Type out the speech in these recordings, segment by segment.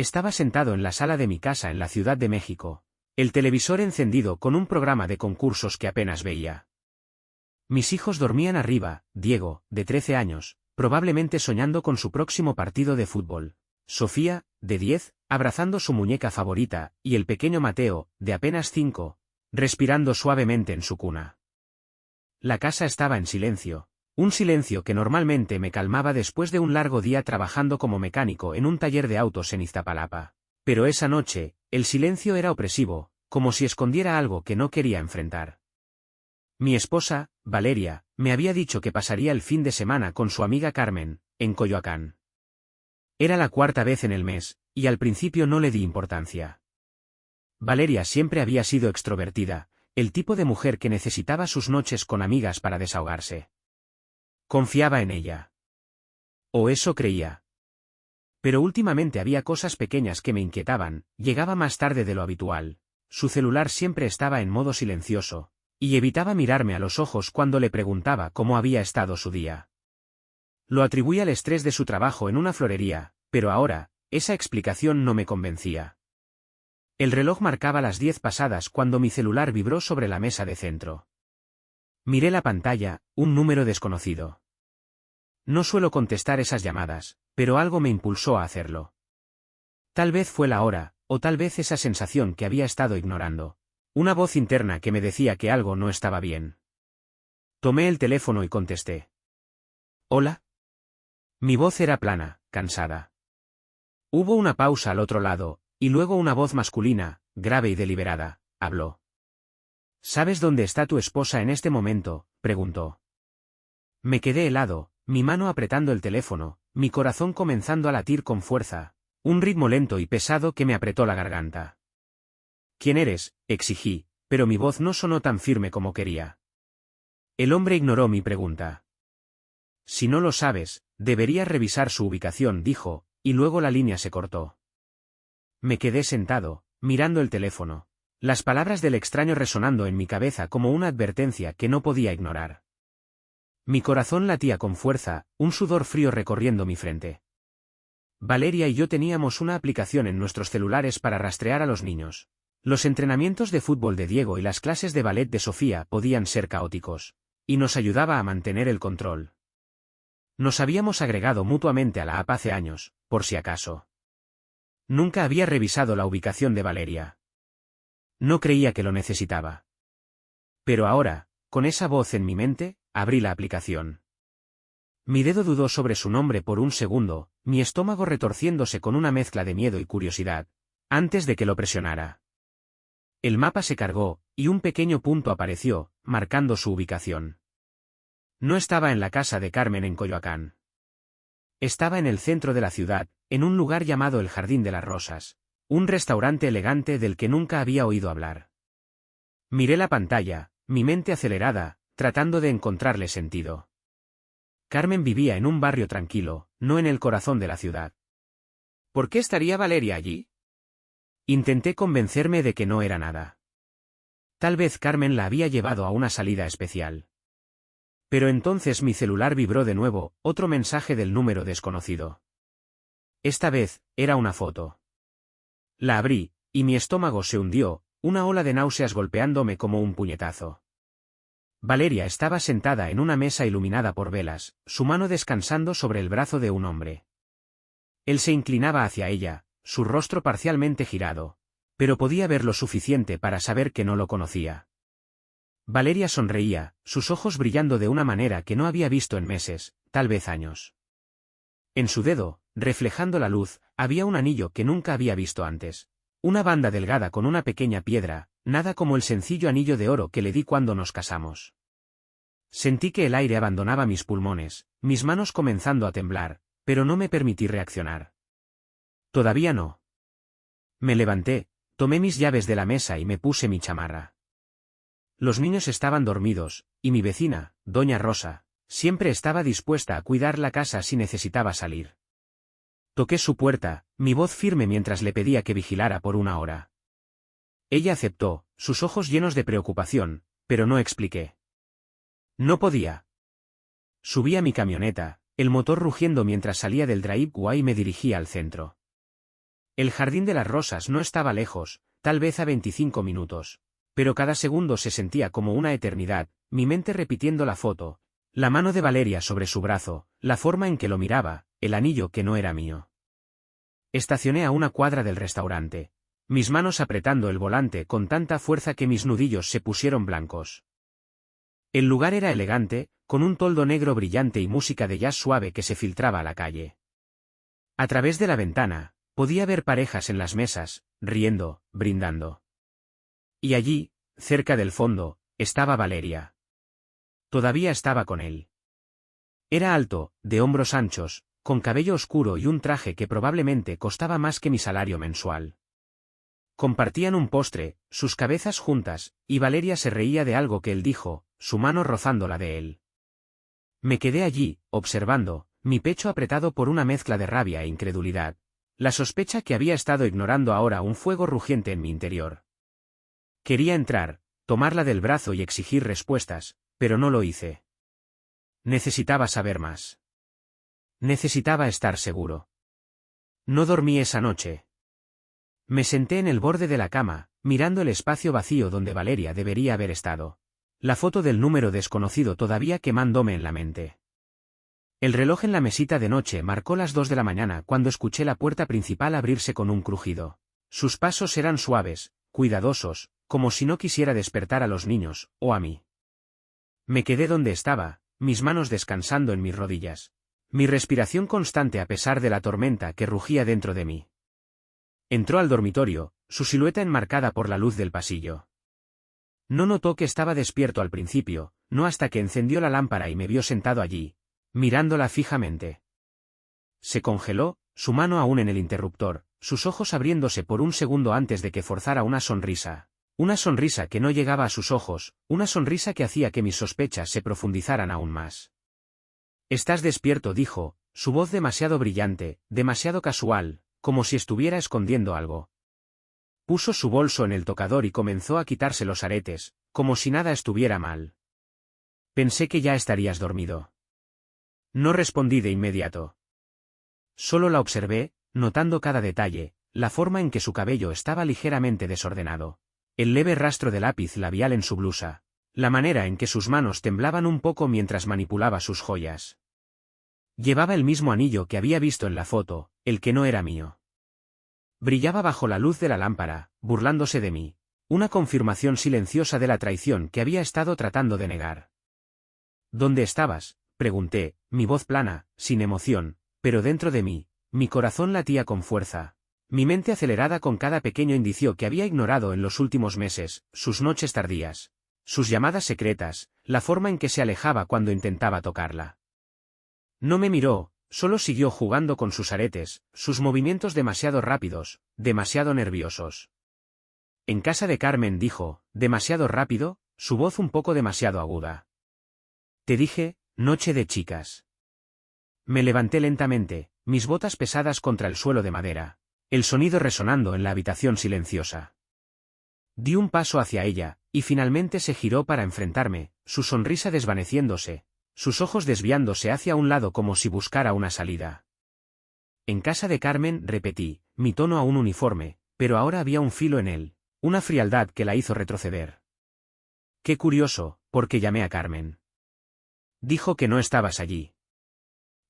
Estaba sentado en la sala de mi casa en la Ciudad de México, el televisor encendido con un programa de concursos que apenas veía. Mis hijos dormían arriba, Diego, de 13 años, probablemente soñando con su próximo partido de fútbol. Sofía, de 10, abrazando su muñeca favorita, y el pequeño Mateo, de apenas 5, respirando suavemente en su cuna. La casa estaba en silencio, un silencio que normalmente me calmaba después de un largo día trabajando como mecánico en un taller de autos en Iztapalapa. Pero esa noche, el silencio era opresivo, como si escondiera algo que no quería enfrentar. Mi esposa, Valeria, me había dicho que pasaría el fin de semana con su amiga Carmen, en Coyoacán. Era la cuarta vez en el mes, y al principio no le di importancia. Valeria siempre había sido extrovertida, el tipo de mujer que necesitaba sus noches con amigas para desahogarse. Confiaba en ella. O eso creía. Pero últimamente había cosas pequeñas que me inquietaban, llegaba más tarde de lo habitual, su celular siempre estaba en modo silencioso, y evitaba mirarme a los ojos cuando le preguntaba cómo había estado su día. Lo atribuía al estrés de su trabajo en una florería, pero ahora, esa explicación no me convencía. El reloj marcaba las 10 pasadas cuando mi celular vibró sobre la mesa de centro. Miré la pantalla, un número desconocido. No suelo contestar esas llamadas, pero algo me impulsó a hacerlo. Tal vez fue la hora, o tal vez esa sensación que había estado ignorando. Una voz interna que me decía que algo no estaba bien. Tomé el teléfono y contesté. ¿Hola? Mi voz era plana, cansada. Hubo una pausa al otro lado, y luego una voz masculina, grave y deliberada, habló. ¿Sabes dónde está tu esposa en este momento?, preguntó. Me quedé helado, mi mano apretando el teléfono, mi corazón comenzando a latir con fuerza, un ritmo lento y pesado que me apretó la garganta. ¿Quién eres?, exigí, pero mi voz no sonó tan firme como quería. El hombre ignoró mi pregunta. Si no lo sabes, deberías revisar su ubicación, dijo, y luego la línea se cortó. Me quedé sentado, mirando el teléfono, las palabras del extraño resonando en mi cabeza como una advertencia que no podía ignorar. Mi corazón latía con fuerza, un sudor frío recorriendo mi frente. Valeria y yo teníamos una aplicación en nuestros celulares para rastrear a los niños. Los entrenamientos de fútbol de Diego y las clases de ballet de Sofía podían ser caóticos, y nos ayudaba a mantener el control. Nos habíamos agregado mutuamente a la app hace años, por si acaso. Nunca había revisado la ubicación de Valeria. No creía que lo necesitaba. Pero ahora, con esa voz en mi mente, abrí la aplicación. Mi dedo dudó sobre su nombre por un segundo, mi estómago retorciéndose con una mezcla de miedo y curiosidad, antes de que lo presionara. El mapa se cargó, y un pequeño punto apareció, marcando su ubicación. No estaba en la casa de Carmen en Coyoacán. Estaba en el centro de la ciudad, en un lugar llamado el Jardín de las Rosas, un restaurante elegante del que nunca había oído hablar. Miré la pantalla, mi mente acelerada, tratando de encontrarle sentido. Carmen vivía en un barrio tranquilo, no en el corazón de la ciudad. ¿Por qué estaría Valeria allí? Intenté convencerme de que no era nada. Tal vez Carmen la había llevado a una salida especial. Pero entonces mi celular vibró de nuevo, otro mensaje del número desconocido. Esta vez, era una foto. La abrí, y mi estómago se hundió, una ola de náuseas golpeándome como un puñetazo. Valeria estaba sentada en una mesa iluminada por velas, su mano descansando sobre el brazo de un hombre. Él se inclinaba hacia ella, su rostro parcialmente girado, pero podía ver lo suficiente para saber que no lo conocía. Valeria sonreía, sus ojos brillando de una manera que no había visto en meses, tal vez años. En su dedo, reflejando la luz, había un anillo que nunca había visto antes. Una banda delgada con una pequeña piedra, nada como el sencillo anillo de oro que le di cuando nos casamos. Sentí que el aire abandonaba mis pulmones, mis manos comenzando a temblar, pero no me permití reaccionar. Todavía no. Me levanté, tomé mis llaves de la mesa y me puse mi chamarra. Los niños estaban dormidos, y mi vecina, doña Rosa, siempre estaba dispuesta a cuidar la casa si necesitaba salir. Toqué su puerta, mi voz firme mientras le pedía que vigilara por una hora. Ella aceptó, sus ojos llenos de preocupación, pero no expliqué. No podía. Subí a mi camioneta, el motor rugiendo mientras salía del driveway y me dirigía al centro. El jardín de las rosas no estaba lejos, tal vez a 25 minutos. Pero cada segundo se sentía como una eternidad, mi mente repitiendo la foto, la mano de Valeria sobre su brazo, la forma en que lo miraba, el anillo que no era mío. Estacioné a una cuadra del restaurante, mis manos apretando el volante con tanta fuerza que mis nudillos se pusieron blancos. El lugar era elegante, con un toldo negro brillante y música de jazz suave que se filtraba a la calle. A través de la ventana, podía ver parejas en las mesas, riendo, brindando. Y allí, cerca del fondo, estaba Valeria. Todavía estaba con él. Era alto, de hombros anchos, con cabello oscuro y un traje que probablemente costaba más que mi salario mensual. Compartían un postre, sus cabezas juntas, y Valeria se reía de algo que él dijo, su mano rozando la de él. Me quedé allí, observando, mi pecho apretado por una mezcla de rabia e incredulidad, la sospecha que había estado ignorando ahora un fuego rugiente en mi interior. Quería entrar, tomarla del brazo y exigir respuestas, pero no lo hice. Necesitaba saber más. Necesitaba estar seguro. No dormí esa noche. Me senté en el borde de la cama, mirando el espacio vacío donde Valeria debería haber estado. La foto del número desconocido todavía quemándome en la mente. El reloj en la mesita de noche marcó las 2 de la mañana cuando escuché la puerta principal abrirse con un crujido. Sus pasos eran suaves, cuidadosos, como si no quisiera despertar a los niños, o a mí. Me quedé donde estaba, mis manos descansando en mis rodillas. Mi respiración constante a pesar de la tormenta que rugía dentro de mí. Entró al dormitorio, su silueta enmarcada por la luz del pasillo. No notó que estaba despierto al principio, no hasta que encendió la lámpara y me vio sentado allí, mirándola fijamente. Se congeló, su mano aún en el interruptor, sus ojos abriéndose por un segundo antes de que forzara una sonrisa que no llegaba a sus ojos, una sonrisa que hacía que mis sospechas se profundizaran aún más. «Estás despierto», dijo, su voz demasiado brillante, demasiado casual, como si estuviera escondiendo algo. Puso su bolso en el tocador y comenzó a quitarse los aretes, como si nada estuviera mal. «Pensé que ya estarías dormido». No respondí de inmediato. Solo la observé, notando cada detalle, la forma en que su cabello estaba ligeramente desordenado, el leve rastro de lápiz labial en su blusa, la manera en que sus manos temblaban un poco mientras manipulaba sus joyas. Llevaba el mismo anillo que había visto en la foto, el que no era mío. Brillaba bajo la luz de la lámpara, burlándose de mí, una confirmación silenciosa de la traición que había estado tratando de negar. «¿Dónde estabas?», pregunté, mi voz plana, sin emoción, pero dentro de mí, mi corazón latía con fuerza, mi mente acelerada con cada pequeño indicio que había ignorado en los últimos meses, sus noches tardías, sus llamadas secretas, la forma en que se alejaba cuando intentaba tocarla. No me miró, solo siguió jugando con sus aretes, sus movimientos demasiado rápidos, demasiado nerviosos. «En casa de Carmen», dijo, demasiado rápido, su voz un poco demasiado aguda. «Te dije, noche de chicas». Me levanté lentamente, mis botas pesadas contra el suelo de madera, el sonido resonando en la habitación silenciosa. Di un paso hacia ella, y finalmente se giró para enfrentarme, su sonrisa desvaneciéndose, sus ojos desviándose hacia un lado como si buscara una salida. «En casa de Carmen», repetí, mi tono aún uniforme, pero ahora había un filo en él, una frialdad que la hizo retroceder. «Qué curioso, porque llamé a Carmen. Dijo que no estabas allí».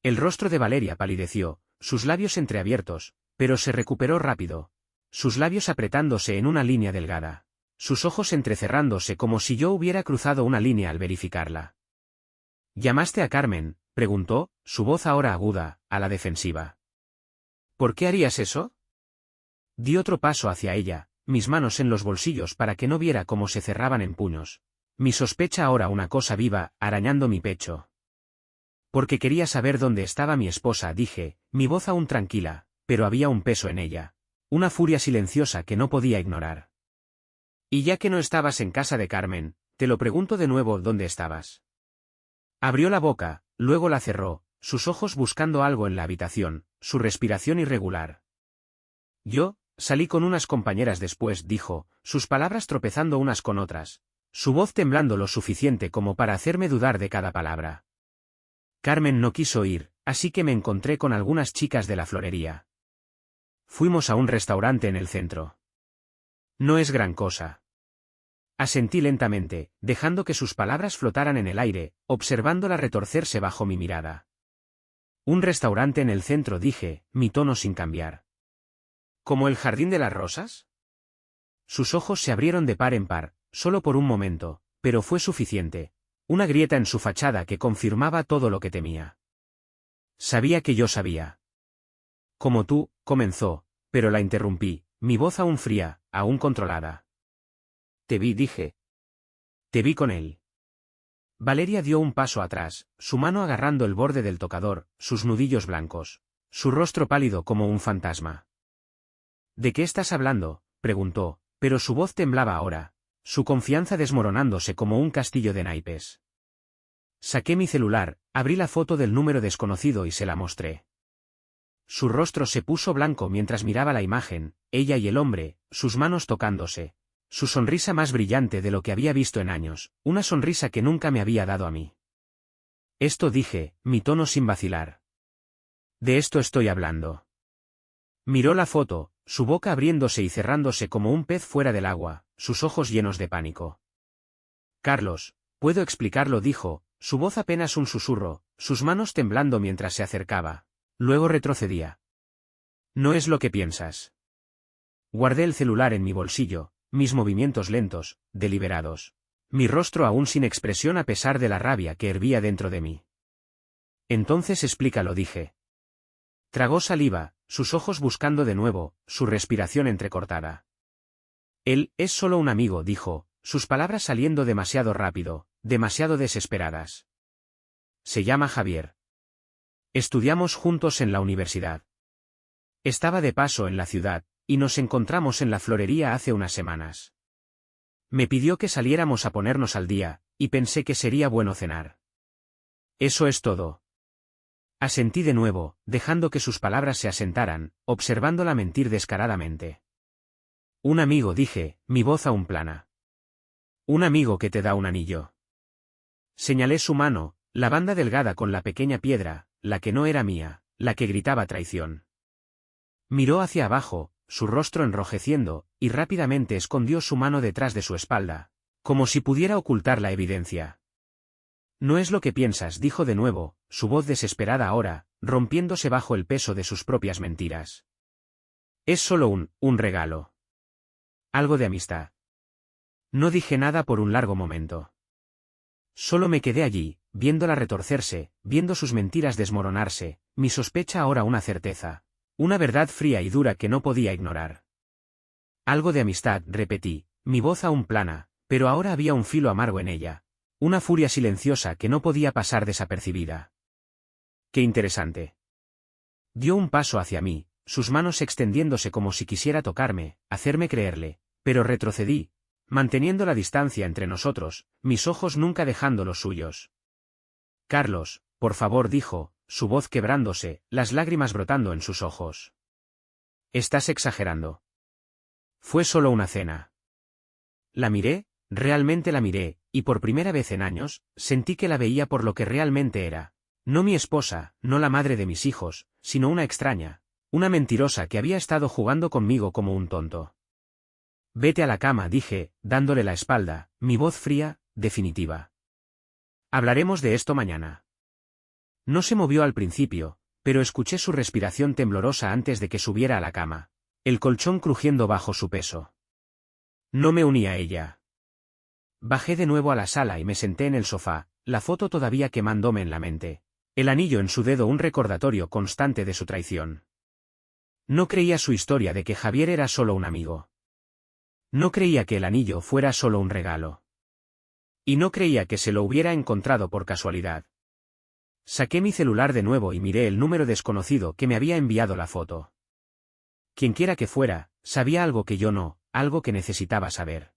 El rostro de Valeria palideció, sus labios entreabiertos, pero se recuperó rápido, sus labios apretándose en una línea delgada, sus ojos entrecerrándose como si yo hubiera cruzado una línea al verificarla. «¿Llamaste a Carmen?», preguntó, su voz ahora aguda, a la defensiva. «¿Por qué harías eso?». Di otro paso hacia ella, mis manos en los bolsillos para que no viera cómo se cerraban en puños. Mi sospecha ahora una cosa viva, arañando mi pecho. «Porque quería saber dónde estaba mi esposa», dije, mi voz aún tranquila, pero había un peso en ella, una furia silenciosa que no podía ignorar. «Y ya que no estabas en casa de Carmen, te lo pregunto de nuevo, ¿dónde estabas?». Abrió la boca, luego la cerró, sus ojos buscando algo en la habitación, su respiración irregular. «Yo salí con unas compañeras después», dijo, sus palabras tropezando unas con otras, su voz temblando lo suficiente como para hacerme dudar de cada palabra. «Carmen no quiso ir, así que me encontré con algunas chicas de la florería. Fuimos a un restaurante en el centro. No es gran cosa. Asentí lentamente, dejando que sus palabras flotaran en el aire, observándola retorcerse bajo mi mirada. Un restaurante en el centro, dije, mi tono sin cambiar. ¿Como el Jardín de las Rosas? Sus ojos se abrieron de par en par, solo por un momento, pero fue suficiente. Una grieta en su fachada que confirmaba todo lo que temía. Sabía que yo sabía. Como tú, comenzó, pero la interrumpí, mi voz aún fría, aún controlada. Te vi, dije. Te vi con él. Valeria dio un paso atrás, su mano agarrando el borde del tocador, sus nudillos blancos, su rostro pálido como un fantasma. ¿De qué estás hablando?, preguntó, pero su voz temblaba ahora, su confianza desmoronándose como un castillo de naipes. Saqué mi celular, abrí la foto del número desconocido y se la mostré. Su rostro se puso blanco mientras miraba la imagen, ella y el hombre, sus manos tocándose. Su sonrisa más brillante de lo que había visto en años, una sonrisa que nunca me había dado a mí. Esto, dije, mi tono sin vacilar. De esto estoy hablando. Miró la foto, su boca abriéndose y cerrándose como un pez fuera del agua, sus ojos llenos de pánico. Carlos, puedo explicarlo, dijo, su voz apenas un susurro, sus manos temblando mientras se acercaba. Luego retrocedía. No es lo que piensas. Guardé el celular en mi bolsillo. Mis movimientos lentos, deliberados. Mi rostro aún sin expresión a pesar de la rabia que hervía dentro de mí. Entonces explícalo, dije. Tragó saliva, sus ojos buscando de nuevo, su respiración entrecortada. Él es solo un amigo, dijo, sus palabras saliendo demasiado rápido, demasiado desesperadas. Se llama Javier. Estudiamos juntos en la universidad. Estaba de paso en la ciudad, y nos encontramos en la florería hace unas semanas. Me pidió que saliéramos a ponernos al día, y pensé que sería bueno cenar. Eso es todo. Asentí de nuevo, dejando que sus palabras se asentaran, observándola mentir descaradamente. Un amigo, dije, mi voz aún plana. Un amigo que te da un anillo. Señalé su mano, la banda delgada con la pequeña piedra, la que no era mía, la que gritaba traición. Miró hacia abajo, su rostro enrojeciendo, y rápidamente escondió su mano detrás de su espalda, como si pudiera ocultar la evidencia. No es lo que piensas, dijo de nuevo, su voz desesperada ahora, rompiéndose bajo el peso de sus propias mentiras. Es solo un regalo. Algo de amistad. No dije nada por un largo momento. Solo me quedé allí, viéndola retorcerse, viendo sus mentiras desmoronarse, mi sospecha ahora una certeza. Una verdad fría y dura que no podía ignorar. Algo de amistad, repetí, mi voz aún plana, pero ahora había un filo amargo en ella. Una furia silenciosa que no podía pasar desapercibida. Qué interesante. Dio un paso hacia mí, sus manos extendiéndose como si quisiera tocarme, hacerme creerle, pero retrocedí, manteniendo la distancia entre nosotros, mis ojos nunca dejando los suyos. Carlos, por favor, dijo, su voz quebrándose, las lágrimas brotando en sus ojos. Estás exagerando. Fue solo una cena. La miré, realmente la miré, y por primera vez en años, sentí que la veía por lo que realmente era. No mi esposa, no la madre de mis hijos, sino una extraña, una mentirosa que había estado jugando conmigo como un tonto. Vete a la cama, dije, dándole la espalda, mi voz fría, definitiva. Hablaremos de esto mañana. No se movió al principio, pero escuché su respiración temblorosa antes de que subiera a la cama, el colchón crujiendo bajo su peso. No me uní a ella. Bajé de nuevo a la sala y me senté en el sofá, la foto todavía quemándome en la mente, el anillo en su dedo un recordatorio constante de su traición. No creía su historia de que Javier era solo un amigo. No creía que el anillo fuera solo un regalo. Y no creía que se lo hubiera encontrado por casualidad. Saqué mi celular de nuevo y miré el número desconocido que me había enviado la foto. Quienquiera que fuera, sabía algo que yo no, algo que necesitaba saber.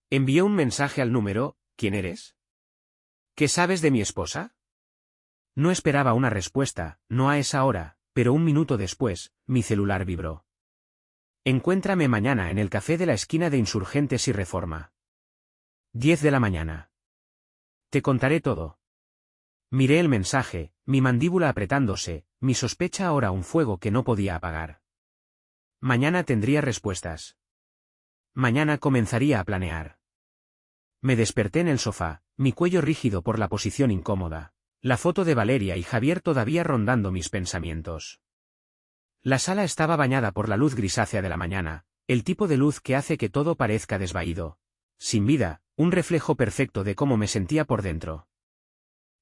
Envié un mensaje al número, ¿quién eres? ¿Qué sabes de mi esposa? No esperaba una respuesta, no a esa hora, pero un minuto después, mi celular vibró. Encuéntrame mañana en el café de la esquina de Insurgentes y Reforma. 10 de la mañana. Te contaré todo. Miré el mensaje, mi mandíbula apretándose, mi sospecha ahora un fuego que no podía apagar. Mañana tendría respuestas. Mañana comenzaría a planear. Me desperté en el sofá, mi cuello rígido por la posición incómoda, la foto de Valeria y Javier todavía rondando mis pensamientos. La sala estaba bañada por la luz grisácea de la mañana, el tipo de luz que hace que todo parezca desvaído. Sin vida, un reflejo perfecto de cómo me sentía por dentro.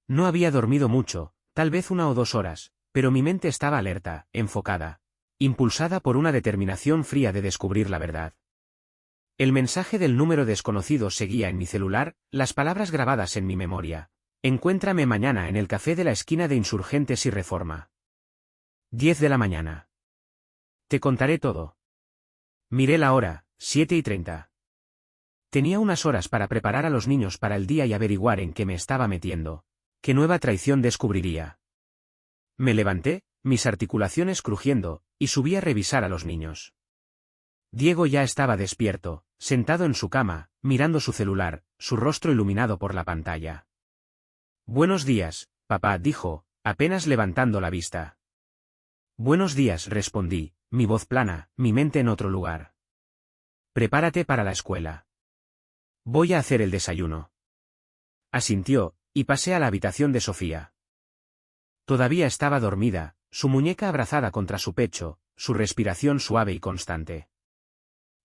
No había dormido mucho, tal vez 1 o 2 horas, pero mi mente estaba alerta, enfocada, impulsada por una determinación fría de descubrir la verdad. El mensaje del número desconocido seguía en mi celular, las palabras grabadas en mi memoria. Encuéntrame mañana en el café de la esquina de Insurgentes y Reforma. 10 de la mañana. Te contaré todo. Miré la hora, 7:30. Tenía unas horas para preparar a los niños para el día y averiguar en qué me estaba metiendo. ¿Qué nueva traición descubriría? Me levanté, mis articulaciones crujiendo, y subí a revisar a los niños. Diego ya estaba despierto, sentado en su cama, mirando su celular, su rostro iluminado por la pantalla. Buenos días, papá, dijo, apenas levantando la vista. Buenos días, respondí, mi voz plana, mi mente en otro lugar. Prepárate para la escuela. Voy a hacer el desayuno. Asintió, y pasé a la habitación de Sofía. Todavía estaba dormida, su muñeca abrazada contra su pecho, su respiración suave y constante.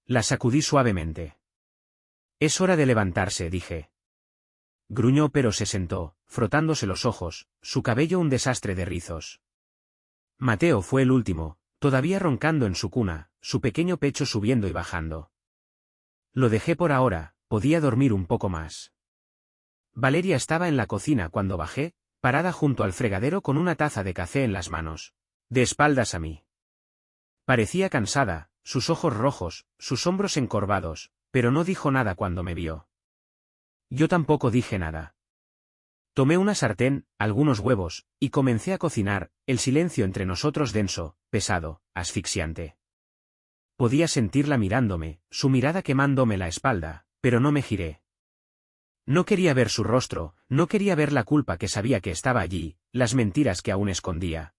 La sacudí suavemente. Es hora de levantarse, dije. Gruñó pero se sentó, frotándose los ojos, su cabello un desastre de rizos. Mateo fue el último, todavía roncando en su cuna, su pequeño pecho subiendo y bajando. Lo dejé por ahora, podía dormir un poco más. Valeria estaba en la cocina cuando bajé, parada junto al fregadero con una taza de café en las manos, de espaldas a mí. Parecía cansada, sus ojos rojos, sus hombros encorvados, pero no dijo nada cuando me vio. Yo tampoco dije nada. Tomé una sartén, algunos huevos, y comencé a cocinar, el silencio entre nosotros denso, pesado, asfixiante. Podía sentirla mirándome, su mirada quemándome la espalda, pero no me giré. No quería ver su rostro, no quería ver la culpa que sabía que estaba allí, las mentiras que aún escondía.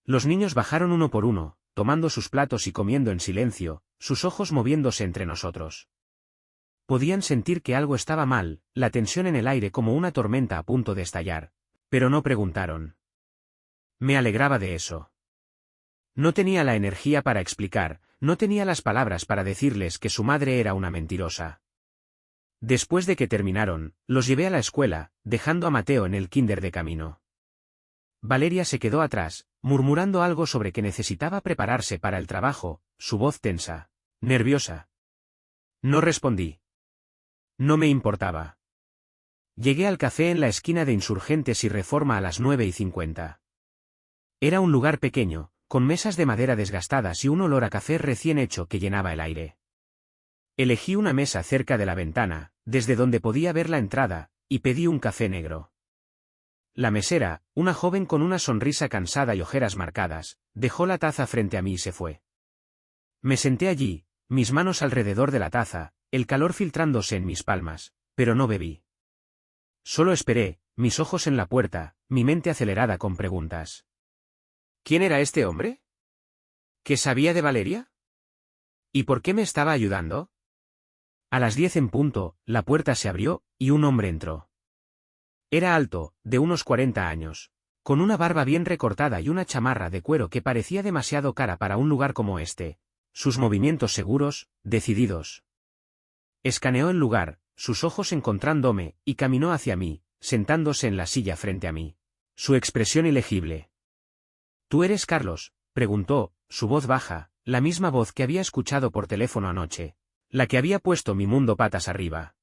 Los niños bajaron uno por uno, tomando sus platos y comiendo en silencio, sus ojos moviéndose entre nosotros. Podían sentir que algo estaba mal, la tensión en el aire como una tormenta a punto de estallar, pero no preguntaron. Me alegraba de eso. No tenía la energía para explicar, no tenía las palabras para decirles que su madre era una mentirosa. Después de que terminaron, los llevé a la escuela, dejando a Mateo en el kinder de camino. Valeria se quedó atrás, murmurando algo sobre que necesitaba prepararse para el trabajo, su voz tensa, nerviosa. No respondí. No me importaba. Llegué al café en la esquina de Insurgentes y Reforma a las 9:50. Era un lugar pequeño, con mesas de madera desgastadas y un olor a café recién hecho que llenaba el aire. Elegí una mesa cerca de la ventana, desde donde podía ver la entrada, y pedí un café negro. La mesera, una joven con una sonrisa cansada y ojeras marcadas, dejó la taza frente a mí y se fue. Me senté allí, mis manos alrededor de la taza, el calor filtrándose en mis palmas, pero no bebí. Solo esperé, mis ojos en la puerta, mi mente acelerada con preguntas. ¿Quién era este hombre? ¿Qué sabía de Valeria? ¿Y por qué me estaba ayudando? A las 10 en punto, la puerta se abrió, y un hombre entró. Era alto, de unos 40 años, con una barba bien recortada y una chamarra de cuero que parecía demasiado cara para un lugar como este, sus movimientos seguros, decididos. Escaneó el lugar, sus ojos encontrándome, y caminó hacia mí, sentándose en la silla frente a mí. Su expresión ilegible. ¿Tú eres Carlos?, preguntó, su voz baja, la misma voz que había escuchado por teléfono anoche, la que había puesto mi mundo patas arriba.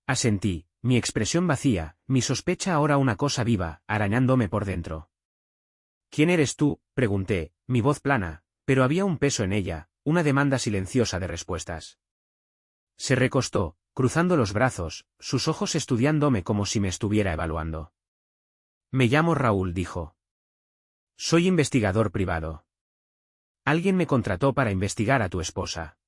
Asentí, mi expresión vacía, mi sospecha ahora una cosa viva, arañándome por dentro. ¿Quién eres tú?, pregunté, mi voz plana, pero había un peso en ella, una demanda silenciosa de respuestas. Se recostó, cruzando los brazos, sus ojos estudiándome como si me estuviera evaluando. Me llamo Raúl, dijo. Soy investigador privado. Alguien me contrató para investigar a tu esposa.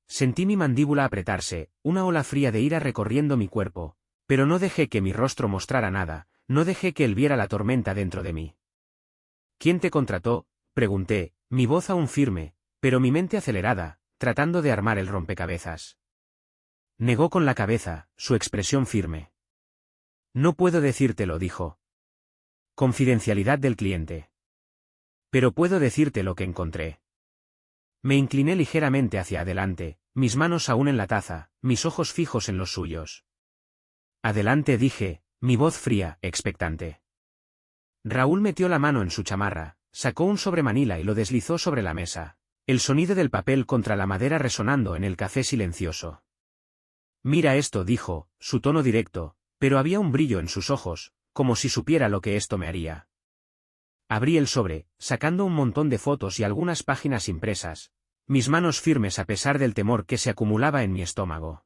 Sentí mi mandíbula apretarse, una ola fría de ira recorriendo mi cuerpo, pero no dejé que mi rostro mostrara nada, no dejé que él viera la tormenta dentro de mí. ¿Quién te contrató?, pregunté, mi voz aún firme, Pero mi mente acelerada, tratando de armar el rompecabezas. Negó con la cabeza, su expresión firme. No puedo decírtelo, dijo. Confidencialidad del cliente. Pero puedo decirte lo que encontré. Me incliné ligeramente hacia adelante, mis manos aún en la taza, mis ojos fijos en los suyos. Adelante, dije, mi voz fría, expectante. Raúl metió la mano en su chamarra, sacó un sobremanila y lo deslizó sobre la mesa, el sonido del papel contra la madera resonando en el café silencioso. Mira esto, dijo, su tono directo, pero había un brillo en sus ojos, como si supiera lo que esto me haría. Abrí el sobre, sacando un montón de fotos y algunas páginas impresas, mis manos firmes a pesar del temor que se acumulaba en mi estómago.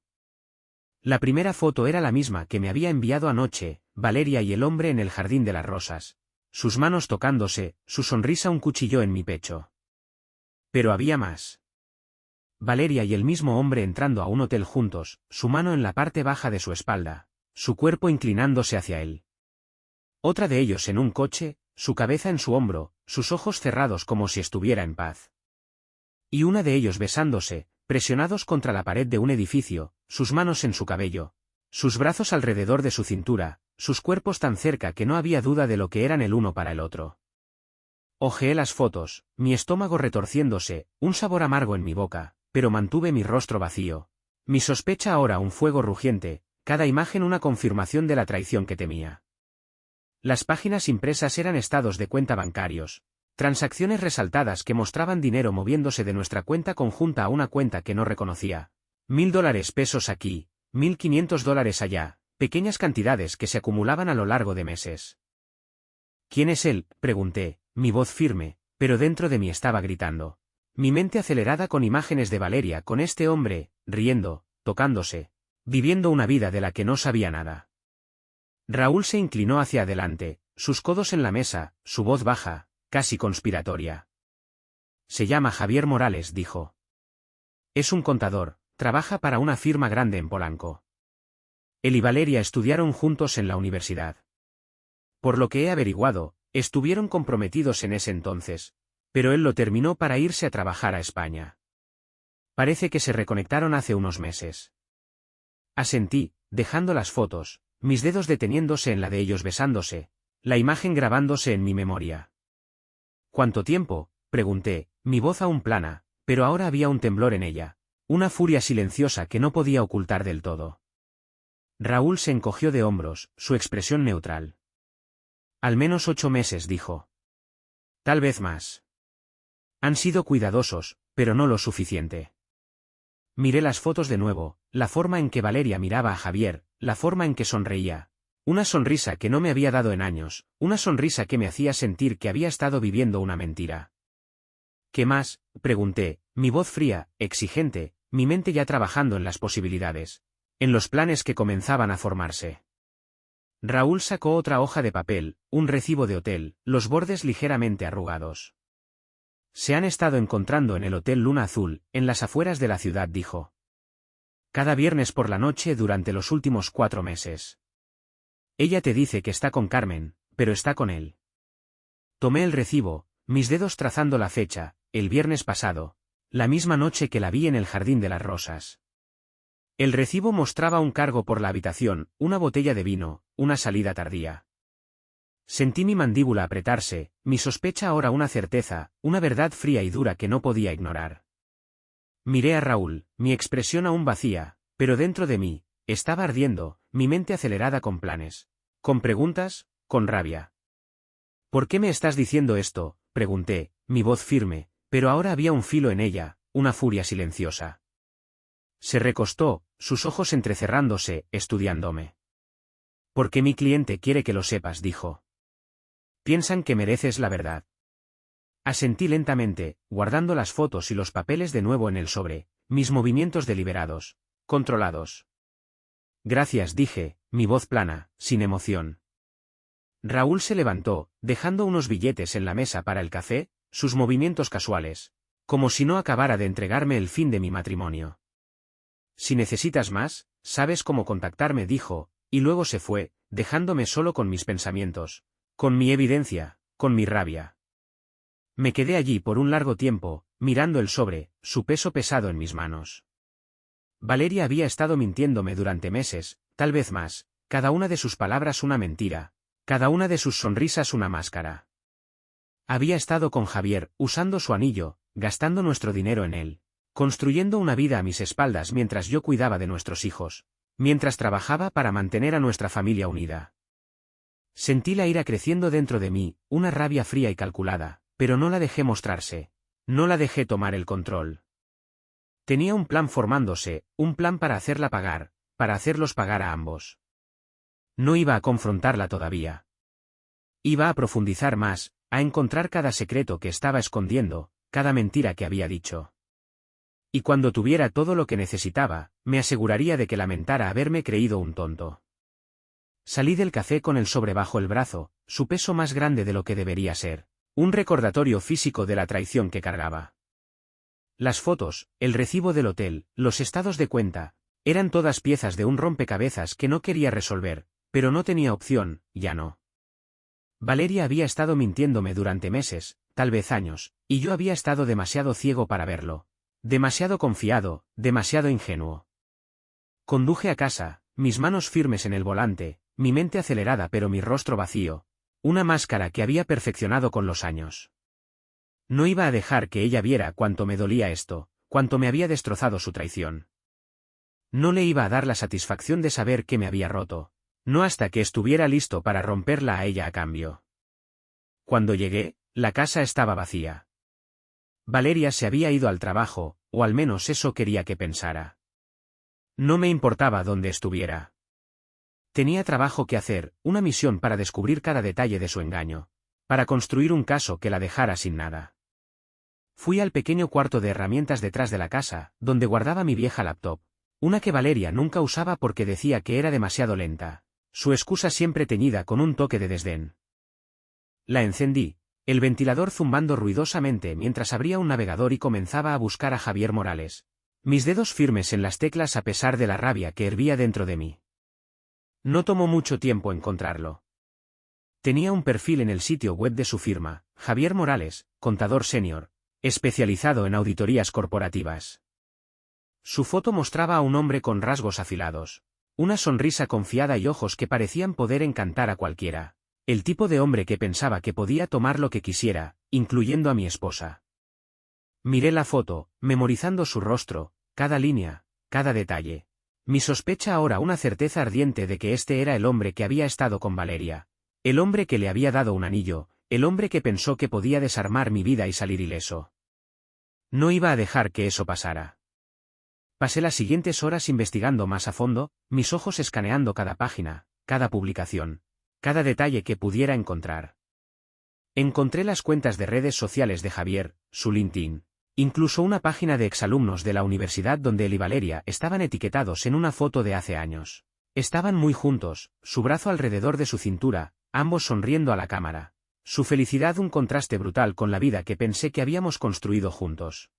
La primera foto era la misma que me había enviado anoche, Valeria y el hombre en el jardín de las rosas, sus manos tocándose, su sonrisa un cuchillo en mi pecho. Pero había más. Valeria y el mismo hombre entrando a un hotel juntos, su mano en la parte baja de su espalda, su cuerpo inclinándose hacia él. Otra de ellos en un coche, su cabeza en su hombro, sus ojos cerrados como si estuviera en paz. Y una de ellos besándose, presionados contra la pared de un edificio, sus manos en su cabello, sus brazos alrededor de su cintura, sus cuerpos tan cerca que no había duda de lo que eran el uno para el otro. Hojeé las fotos, mi estómago retorciéndose, un sabor amargo en mi boca, pero mantuve mi rostro vacío. Mi sospecha ahora un fuego rugiente, cada imagen una confirmación de la traición que temía. Las páginas impresas eran estados de cuenta bancarios, transacciones resaltadas que mostraban dinero moviéndose de nuestra cuenta conjunta a una cuenta que no reconocía. $1.000 pesos aquí, $1.500 allá, pequeñas cantidades que se acumulaban a lo largo de meses. ¿Quién es él?, pregunté, mi voz firme, pero dentro de mí estaba gritando. Mi mente acelerada con imágenes de Valeria con este hombre, riendo, tocándose, viviendo una vida de la que no sabía nada. Raúl se inclinó hacia adelante, sus codos en la mesa, su voz baja, casi conspiratoria. Se llama Javier Morales, dijo. Es un contador, trabaja para una firma grande en Polanco. Él y Valeria estudiaron juntos en la universidad. Por lo que he averiguado, estuvieron comprometidos en ese entonces, pero él lo terminó para irse a trabajar a España. Parece que se reconectaron hace unos meses. Asentí, dejando las fotos, mis dedos deteniéndose en la de ellos besándose, la imagen grabándose en mi memoria. ¿Cuánto tiempo?, pregunté, mi voz aún plana, pero ahora había un temblor en ella, una furia silenciosa que no podía ocultar del todo. Raúl se encogió de hombros, su expresión neutral. Al menos 8 meses, dijo. Tal vez más. Han sido cuidadosos, pero no lo suficiente. Miré las fotos de nuevo, la forma en que Valeria miraba a Javier, la forma en que sonreía. Una sonrisa que no me había dado en años, una sonrisa que me hacía sentir que había estado viviendo una mentira. ¿Qué más?, pregunté, mi voz fría, exigente, mi mente ya trabajando en las posibilidades, en los planes que comenzaban a formarse. Raúl sacó otra hoja de papel, un recibo de hotel, los bordes ligeramente arrugados. Se han estado encontrando en el Hotel Luna Azul, en las afueras de la ciudad, dijo. Cada viernes por la noche durante los últimos 4 meses. Ella te dice que está con Carmen, pero está con él. Tomé el recibo, mis dedos trazando la fecha, el viernes pasado, la misma noche que la vi en el Jardín de las Rosas. El recibo mostraba un cargo por la habitación, una botella de vino, una salida tardía. Sentí mi mandíbula apretarse, mi sospecha ahora una certeza, una verdad fría y dura que no podía ignorar. Miré a Raúl, mi expresión aún vacía, pero dentro de mí, estaba ardiendo, mi mente acelerada con planes, con preguntas, con rabia. ¿Por qué me estás diciendo esto?, pregunté, mi voz firme, pero ahora había un filo en ella, una furia silenciosa. Se recostó, sus ojos entrecerrándose, estudiándome. Porque mi cliente quiere que lo sepas, dijo. Piensan que mereces la verdad. Asentí lentamente, guardando las fotos y los papeles de nuevo en el sobre, mis movimientos deliberados, controlados. Gracias, dije, mi voz plana, sin emoción. Raúl se levantó, dejando unos billetes en la mesa para el café, sus movimientos casuales, como si no acabara de entregarme el fin de mi matrimonio. Si necesitas más, sabes cómo contactarme, dijo, y luego se fue, dejándome solo con mis pensamientos, con mi evidencia, con mi rabia. Me quedé allí por un largo tiempo, mirando el sobre, su peso pesado en mis manos. Valeria había estado mintiéndome durante meses, tal vez más, cada una de sus palabras una mentira, cada una de sus sonrisas una máscara. Había estado con Javier, usando su anillo, gastando nuestro dinero en él, construyendo una vida a mis espaldas mientras yo cuidaba de nuestros hijos, mientras trabajaba para mantener a nuestra familia unida. Sentí la ira creciendo dentro de mí, una rabia fría y calculada, pero no la dejé mostrarse, no la dejé tomar el control. Tenía un plan formándose, un plan para hacerla pagar, para hacerlos pagar a ambos. No iba a confrontarla todavía. Iba a profundizar más, a encontrar cada secreto que estaba escondiendo, cada mentira que había dicho. Y cuando tuviera todo lo que necesitaba, me aseguraría de que lamentara haberme creído un tonto. Salí del café con el sobre bajo el brazo, su peso más grande de lo que debería ser, un recordatorio físico de la traición que cargaba. Las fotos, el recibo del hotel, los estados de cuenta, eran todas piezas de un rompecabezas que no quería resolver, pero no tenía opción, ya no. Valeria había estado mintiéndome durante meses, tal vez años, y yo había estado demasiado ciego para verlo. Demasiado confiado, demasiado ingenuo. Conduje a casa, mis manos firmes en el volante, mi mente acelerada pero mi rostro vacío, una máscara que había perfeccionado con los años. No iba a dejar que ella viera cuánto me dolía esto, cuánto me había destrozado su traición. No le iba a dar la satisfacción de saber que me había roto, no hasta que estuviera listo para romperla a ella a cambio. Cuando llegué, la casa estaba vacía. Valeria se había ido al trabajo, o al menos eso quería que pensara. No me importaba dónde estuviera. Tenía trabajo que hacer, una misión para descubrir cada detalle de su engaño, para construir un caso que la dejara sin nada. Fui al pequeño cuarto de herramientas detrás de la casa, donde guardaba mi vieja laptop, una que Valeria nunca usaba porque decía que era demasiado lenta, su excusa siempre teñida con un toque de desdén. La encendí, el ventilador zumbando ruidosamente mientras abría un navegador y comenzaba a buscar a Javier Morales, mis dedos firmes en las teclas a pesar de la rabia que hervía dentro de mí. No tomó mucho tiempo encontrarlo. Tenía un perfil en el sitio web de su firma, Javier Morales, contador senior, especializado en auditorías corporativas. Su foto mostraba a un hombre con rasgos afilados, una sonrisa confiada y ojos que parecían poder encantar a cualquiera. El tipo de hombre que pensaba que podía tomar lo que quisiera, incluyendo a mi esposa. Miré la foto, memorizando su rostro, cada línea, cada detalle. Mi sospecha ahora una certeza ardiente de que este era el hombre que había estado con Valeria. El hombre que le había dado un anillo, el hombre que pensó que podía desarmar mi vida y salir ileso. No iba a dejar que eso pasara. Pasé las siguientes horas investigando más a fondo, mis ojos escaneando cada página, cada publicación, cada detalle que pudiera encontrar. Encontré las cuentas de redes sociales de Javier, su LinkedIn, incluso una página de exalumnos de la universidad donde él y Valeria estaban etiquetados en una foto de hace años. Estaban muy juntos, su brazo alrededor de su cintura, ambos sonriendo a la cámara. Su felicidad un contraste brutal con la vida que pensé que habíamos construido juntos.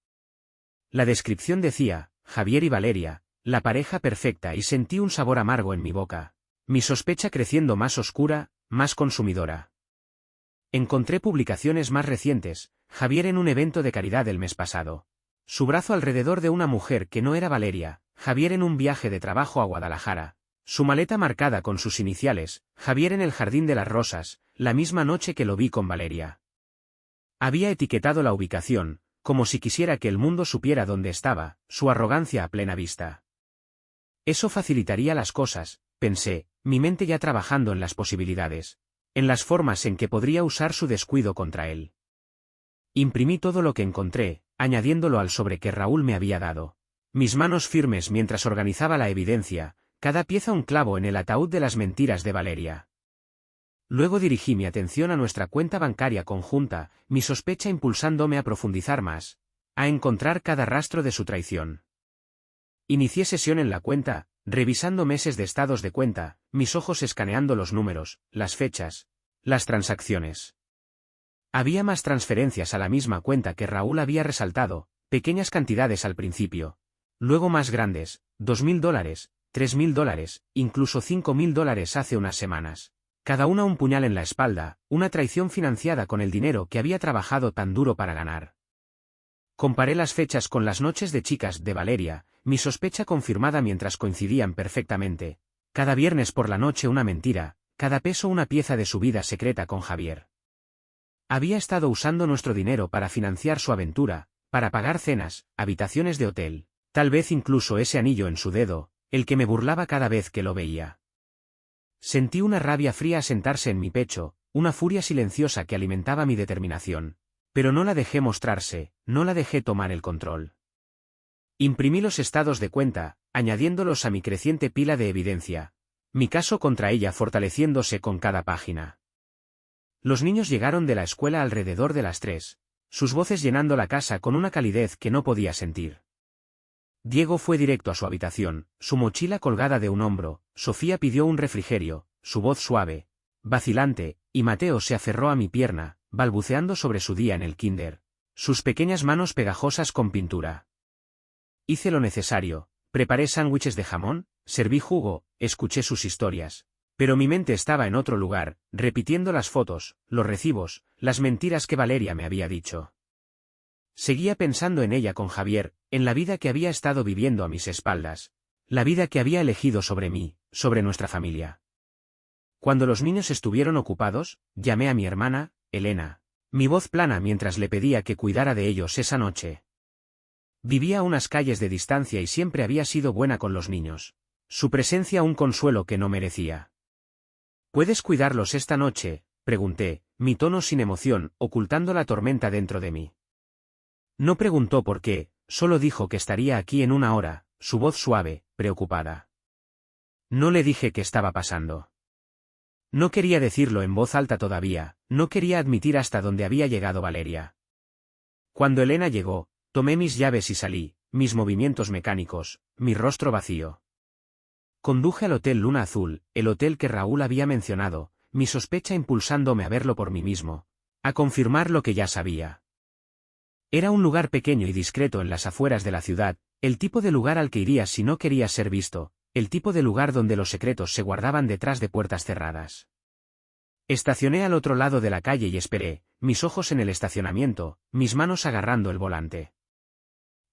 La descripción decía, Javier y Valeria, la pareja perfecta, y sentí un sabor amargo en mi boca. Mi sospecha creciendo más oscura, más consumidora. Encontré publicaciones más recientes, Javier en un evento de caridad el mes pasado. Su brazo alrededor de una mujer que no era Valeria, Javier en un viaje de trabajo a Guadalajara. Su maleta marcada con sus iniciales, Javier en el Jardín de las Rosas, la misma noche que lo vi con Valeria. Había etiquetado la ubicación, como si quisiera que el mundo supiera dónde estaba, su arrogancia a plena vista. Eso facilitaría las cosas, pensé, mi mente ya trabajando en las posibilidades, en las formas en que podría usar su descuido contra él. Imprimí todo lo que encontré, añadiéndolo al sobre que Raúl me había dado. Mis manos firmes mientras organizaba la evidencia, cada pieza un clavo en el ataúd de las mentiras de Valeria. Luego dirigí mi atención a nuestra cuenta bancaria conjunta, mi sospecha impulsándome a profundizar más, a encontrar cada rastro de su traición. Inicié sesión en la cuenta, revisando meses de estados de cuenta, mis ojos escaneando los números, las fechas, las transacciones. Había más transferencias a la misma cuenta que Raúl había resaltado, pequeñas cantidades al principio, luego más grandes, $2.000, $3.000, incluso $5.000 hace unas semanas. Cada una un puñal en la espalda, una traición financiada con el dinero que había trabajado tan duro para ganar. Comparé las fechas con las noches de chicas de Valeria, mi sospecha confirmada mientras coincidían perfectamente. Cada viernes por la noche una mentira, cada peso una pieza de su vida secreta con Javier. Había estado usando nuestro dinero para financiar su aventura, para pagar cenas, habitaciones de hotel, tal vez incluso ese anillo en su dedo, el que me burlaba cada vez que lo veía. Sentí una rabia fría asentarse en mi pecho, una furia silenciosa que alimentaba mi determinación. Pero no la dejé mostrarse, no la dejé tomar el control. Imprimí los estados de cuenta, añadiéndolos a mi creciente pila de evidencia. Mi caso contra ella fortaleciéndose con cada página. Los niños llegaron de la escuela alrededor de las 3, sus voces llenando la casa con una calidez que no podía sentir. Diego fue directo a su habitación, su mochila colgada de un hombro, Sofía pidió un refrigerio, su voz suave, vacilante, y Mateo se aferró a mi pierna, balbuceando sobre su día en el kinder, sus pequeñas manos pegajosas con pintura. Hice lo necesario, preparé sándwiches de jamón, serví jugo, escuché sus historias. Pero mi mente estaba en otro lugar, repitiendo las fotos, los recibos, las mentiras que Valeria me había dicho. Seguía pensando en ella con Javier, en la vida que había estado viviendo a mis espaldas, la vida que había elegido sobre mí, sobre nuestra familia. Cuando los niños estuvieron ocupados, llamé a mi hermana, Elena, mi voz plana mientras le pedía que cuidara de ellos esa noche. Vivía a unas calles de distancia y siempre había sido buena con los niños. Su presencia un consuelo que no merecía. ¿Puedes cuidarlos esta noche?, pregunté, mi tono sin emoción, ocultando la tormenta dentro de mí. No preguntó por qué, solo dijo que estaría aquí en una hora, su voz suave, preocupada. No le dije qué estaba pasando. No quería decirlo en voz alta todavía, no quería admitir hasta dónde había llegado Valeria. Cuando Elena llegó, tomé mis llaves y salí, mis movimientos mecánicos, mi rostro vacío. Conduje al Hotel Luna Azul, el hotel que Raúl había mencionado, mi sospecha impulsándome a verlo por mí mismo, a confirmar lo que ya sabía. Era un lugar pequeño y discreto en las afueras de la ciudad, el tipo de lugar al que irías si no querías ser visto, el tipo de lugar donde los secretos se guardaban detrás de puertas cerradas. Estacioné al otro lado de la calle y esperé, mis ojos en el estacionamiento, mis manos agarrando el volante.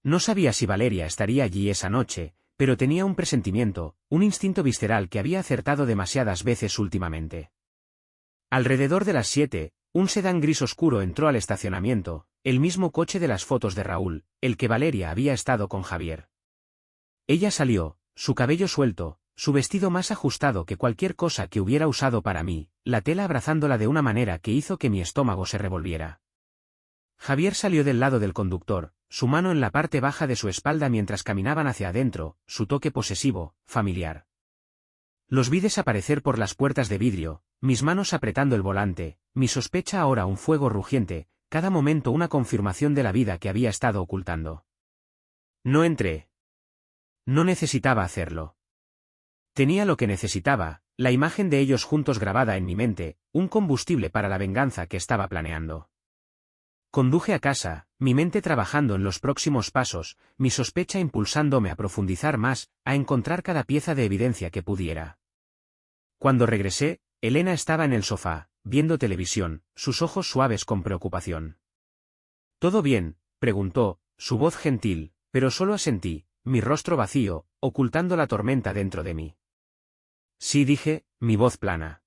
No sabía si Valeria estaría allí esa noche, pero tenía un presentimiento, un instinto visceral que había acertado demasiadas veces últimamente. Alrededor de las 7, un sedán gris oscuro entró al estacionamiento, el mismo coche de las fotos de Raúl, el que Valeria había estado con Javier. Ella salió, su cabello suelto, su vestido más ajustado que cualquier cosa que hubiera usado para mí, la tela abrazándola de una manera que hizo que mi estómago se revolviera. Javier salió del lado del conductor, su mano en la parte baja de su espalda mientras caminaban hacia adentro, su toque posesivo, familiar. Los vi desaparecer por las puertas de vidrio, mis manos apretando el volante, mi sospecha ahora un fuego rugiente, cada momento una confirmación de la vida que había estado ocultando. No entré. No necesitaba hacerlo. Tenía lo que necesitaba, la imagen de ellos juntos grabada en mi mente, un combustible para la venganza que estaba planeando. Conduje a casa, mi mente trabajando en los próximos pasos, mi sospecha impulsándome a profundizar más, a encontrar cada pieza de evidencia que pudiera. Cuando regresé, Elena estaba en el sofá, viendo televisión, sus ojos suaves con preocupación. ¿Todo bien?, preguntó, su voz gentil, pero solo asentí, mi rostro vacío, ocultando la tormenta dentro de mí. Sí, dije, mi voz plana.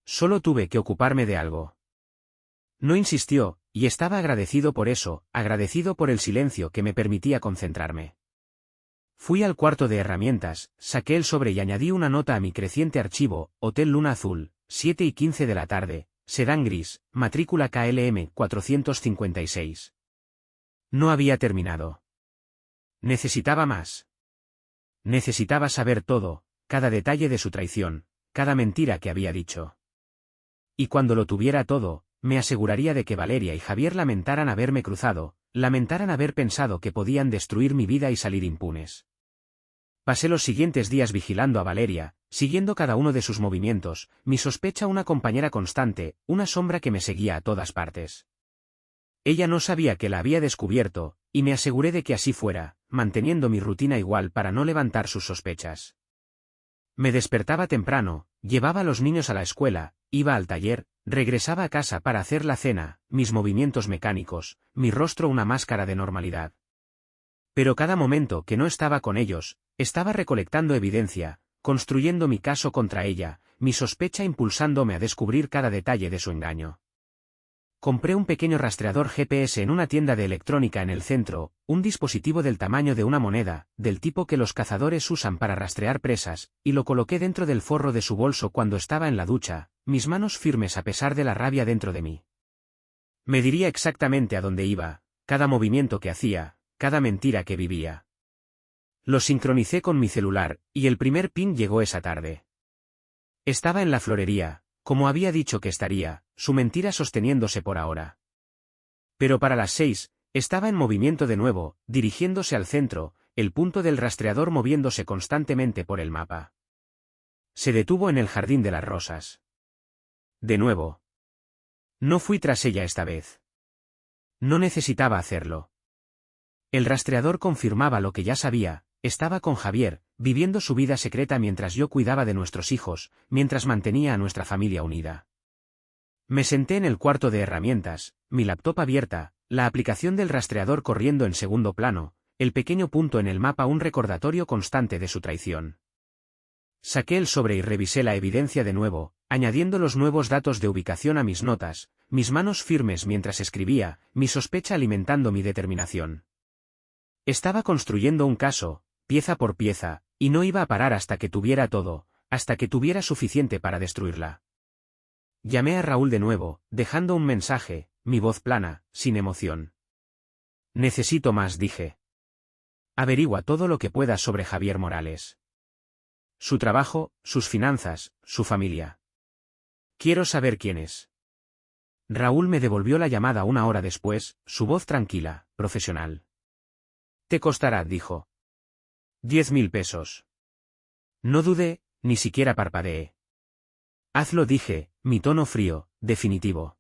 Solo tuve que ocuparme de algo. No insistió, y estaba agradecido por eso, agradecido por el silencio que me permitía concentrarme. Fui al cuarto de herramientas, saqué el sobre y añadí una nota a mi creciente archivo, Hotel Luna Azul, 7:15 de la tarde, sedán gris, matrícula KLM 456. No había terminado. Necesitaba más. Necesitaba saber todo, cada detalle de su traición, cada mentira que había dicho. Y cuando lo tuviera todo, me aseguraría de que Valeria y Javier lamentaran haberme cruzado, lamentaran haber pensado que podían destruir mi vida y salir impunes. Pasé los siguientes días vigilando a Valeria, siguiendo cada uno de sus movimientos, mi sospecha una compañera constante, una sombra que me seguía a todas partes. Ella no sabía que la había descubierto, y me aseguré de que así fuera, manteniendo mi rutina igual para no levantar sus sospechas. Me despertaba temprano, llevaba a los niños a la escuela, iba al taller, regresaba a casa para hacer la cena, mis movimientos mecánicos, mi rostro una máscara de normalidad. Pero cada momento que no estaba con ellos, estaba recolectando evidencia, construyendo mi caso contra ella, mi sospecha impulsándome a descubrir cada detalle de su engaño. Compré un pequeño rastreador GPS en una tienda de electrónica en el centro, un dispositivo del tamaño de una moneda, del tipo que los cazadores usan para rastrear presas, y lo coloqué dentro del forro de su bolso cuando estaba en la ducha, mis manos firmes a pesar de la rabia dentro de mí. Me diría exactamente a dónde iba, cada movimiento que hacía, cada mentira que vivía. Lo sincronicé con mi celular, y el primer ping llegó esa tarde. Estaba en la florería, como había dicho que estaría, su mentira sosteniéndose por ahora. Pero para las 6, estaba en movimiento de nuevo, dirigiéndose al centro, el punto del rastreador moviéndose constantemente por el mapa. Se detuvo en el jardín de las rosas. De nuevo. No fui tras ella esta vez. No necesitaba hacerlo. El rastreador confirmaba lo que ya sabía, estaba con Javier, viviendo su vida secreta mientras yo cuidaba de nuestros hijos, mientras mantenía a nuestra familia unida. Me senté en el cuarto de herramientas, mi laptop abierta, la aplicación del rastreador corriendo en segundo plano, el pequeño punto en el mapa un recordatorio constante de su traición. Saqué el sobre y revisé la evidencia de nuevo, añadiendo los nuevos datos de ubicación a mis notas, mis manos firmes mientras escribía, mi sospecha alimentando mi determinación. Estaba construyendo un caso, pieza por pieza, y no iba a parar hasta que tuviera todo, hasta que tuviera suficiente para destruirla. Llamé a Raúl de nuevo, dejando un mensaje, mi voz plana, sin emoción. Necesito más, dije. Averigua todo lo que puedas sobre Javier Morales. Su trabajo, sus finanzas, su familia. Quiero saber quién es. Raúl me devolvió la llamada una hora después, su voz tranquila, profesional. Te costará, dijo. 10.000 pesos. No dudé, ni siquiera parpadeé. Hazlo, dije, mi tono frío, definitivo.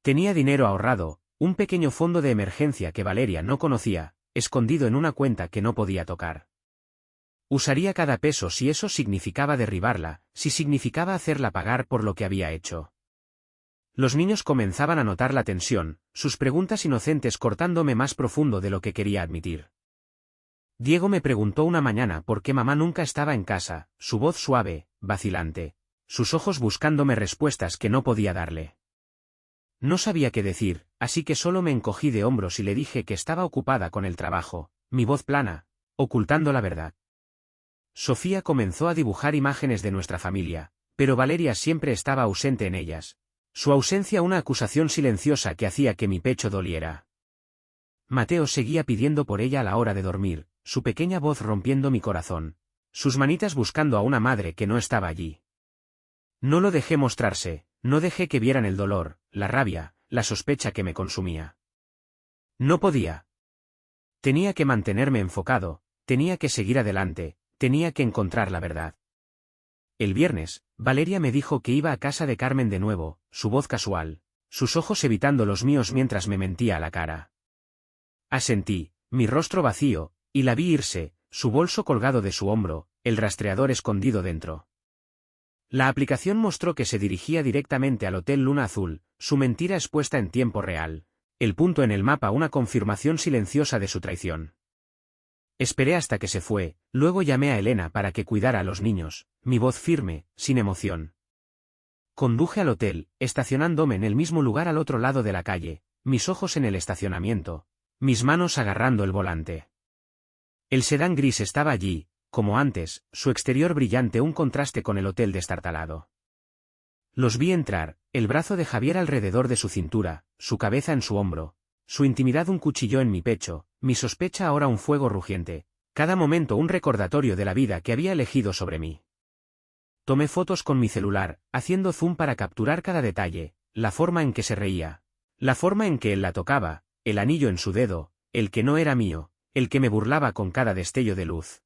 Tenía dinero ahorrado, un pequeño fondo de emergencia que Valeria no conocía, escondido en una cuenta que no podía tocar. Usaría cada peso si eso significaba derribarla, si significaba hacerla pagar por lo que había hecho. Los niños comenzaban a notar la tensión, sus preguntas inocentes cortándome más profundo de lo que quería admitir. Diego me preguntó una mañana por qué mamá nunca estaba en casa, su voz suave, vacilante, sus ojos buscándome respuestas que no podía darle. No sabía qué decir, así que solo me encogí de hombros y le dije que estaba ocupada con el trabajo, mi voz plana, ocultando la verdad. Sofía comenzó a dibujar imágenes de nuestra familia, pero Valeria siempre estaba ausente en ellas. Su ausencia una acusación silenciosa que hacía que mi pecho doliera. Mateo seguía pidiendo por ella a la hora de dormir, su pequeña voz rompiendo mi corazón, sus manitas buscando a una madre que no estaba allí. No lo dejé mostrarse, no dejé que vieran el dolor, la rabia, la sospecha que me consumía. No podía. Tenía que mantenerme enfocado, tenía que seguir adelante, tenía que encontrar la verdad. El viernes, Valeria me dijo que iba a casa de Carmen de nuevo, su voz casual, sus ojos evitando los míos mientras me mentía a la cara. Asentí, mi rostro vacío, y la vi irse, su bolso colgado de su hombro, el rastreador escondido dentro. La aplicación mostró que se dirigía directamente al Hotel Luna Azul, su mentira expuesta en tiempo real, el punto en el mapa una confirmación silenciosa de su traición. Esperé hasta que se fue, luego llamé a Elena para que cuidara a los niños, mi voz firme, sin emoción. Conduje al hotel, estacionándome en el mismo lugar al otro lado de la calle, mis ojos en el estacionamiento, mis manos agarrando el volante. El sedán gris estaba allí, como antes, su exterior brillante un contraste con el hotel destartalado. Los vi entrar, el brazo de Javier alrededor de su cintura, su cabeza en su hombro, su intimidad un cuchillo en mi pecho, mi sospecha ahora un fuego rugiente, cada momento un recordatorio de la vida que había elegido sobre mí. Tomé fotos con mi celular, haciendo zoom para capturar cada detalle, la forma en que se reía, la forma en que él la tocaba, el anillo en su dedo, el que no era mío, el que me burlaba con cada destello de luz.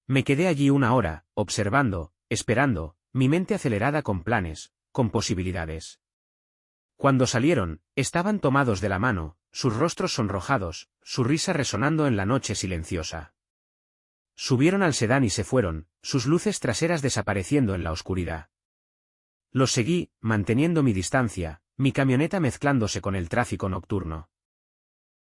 Me quedé allí una hora, observando, esperando, mi mente acelerada con planes, con posibilidades. Cuando salieron, estaban tomados de la mano, sus rostros sonrojados, su risa resonando en la noche silenciosa. Subieron al sedán y se fueron, sus luces traseras desapareciendo en la oscuridad. Los seguí, manteniendo mi distancia, mi camioneta mezclándose con el tráfico nocturno.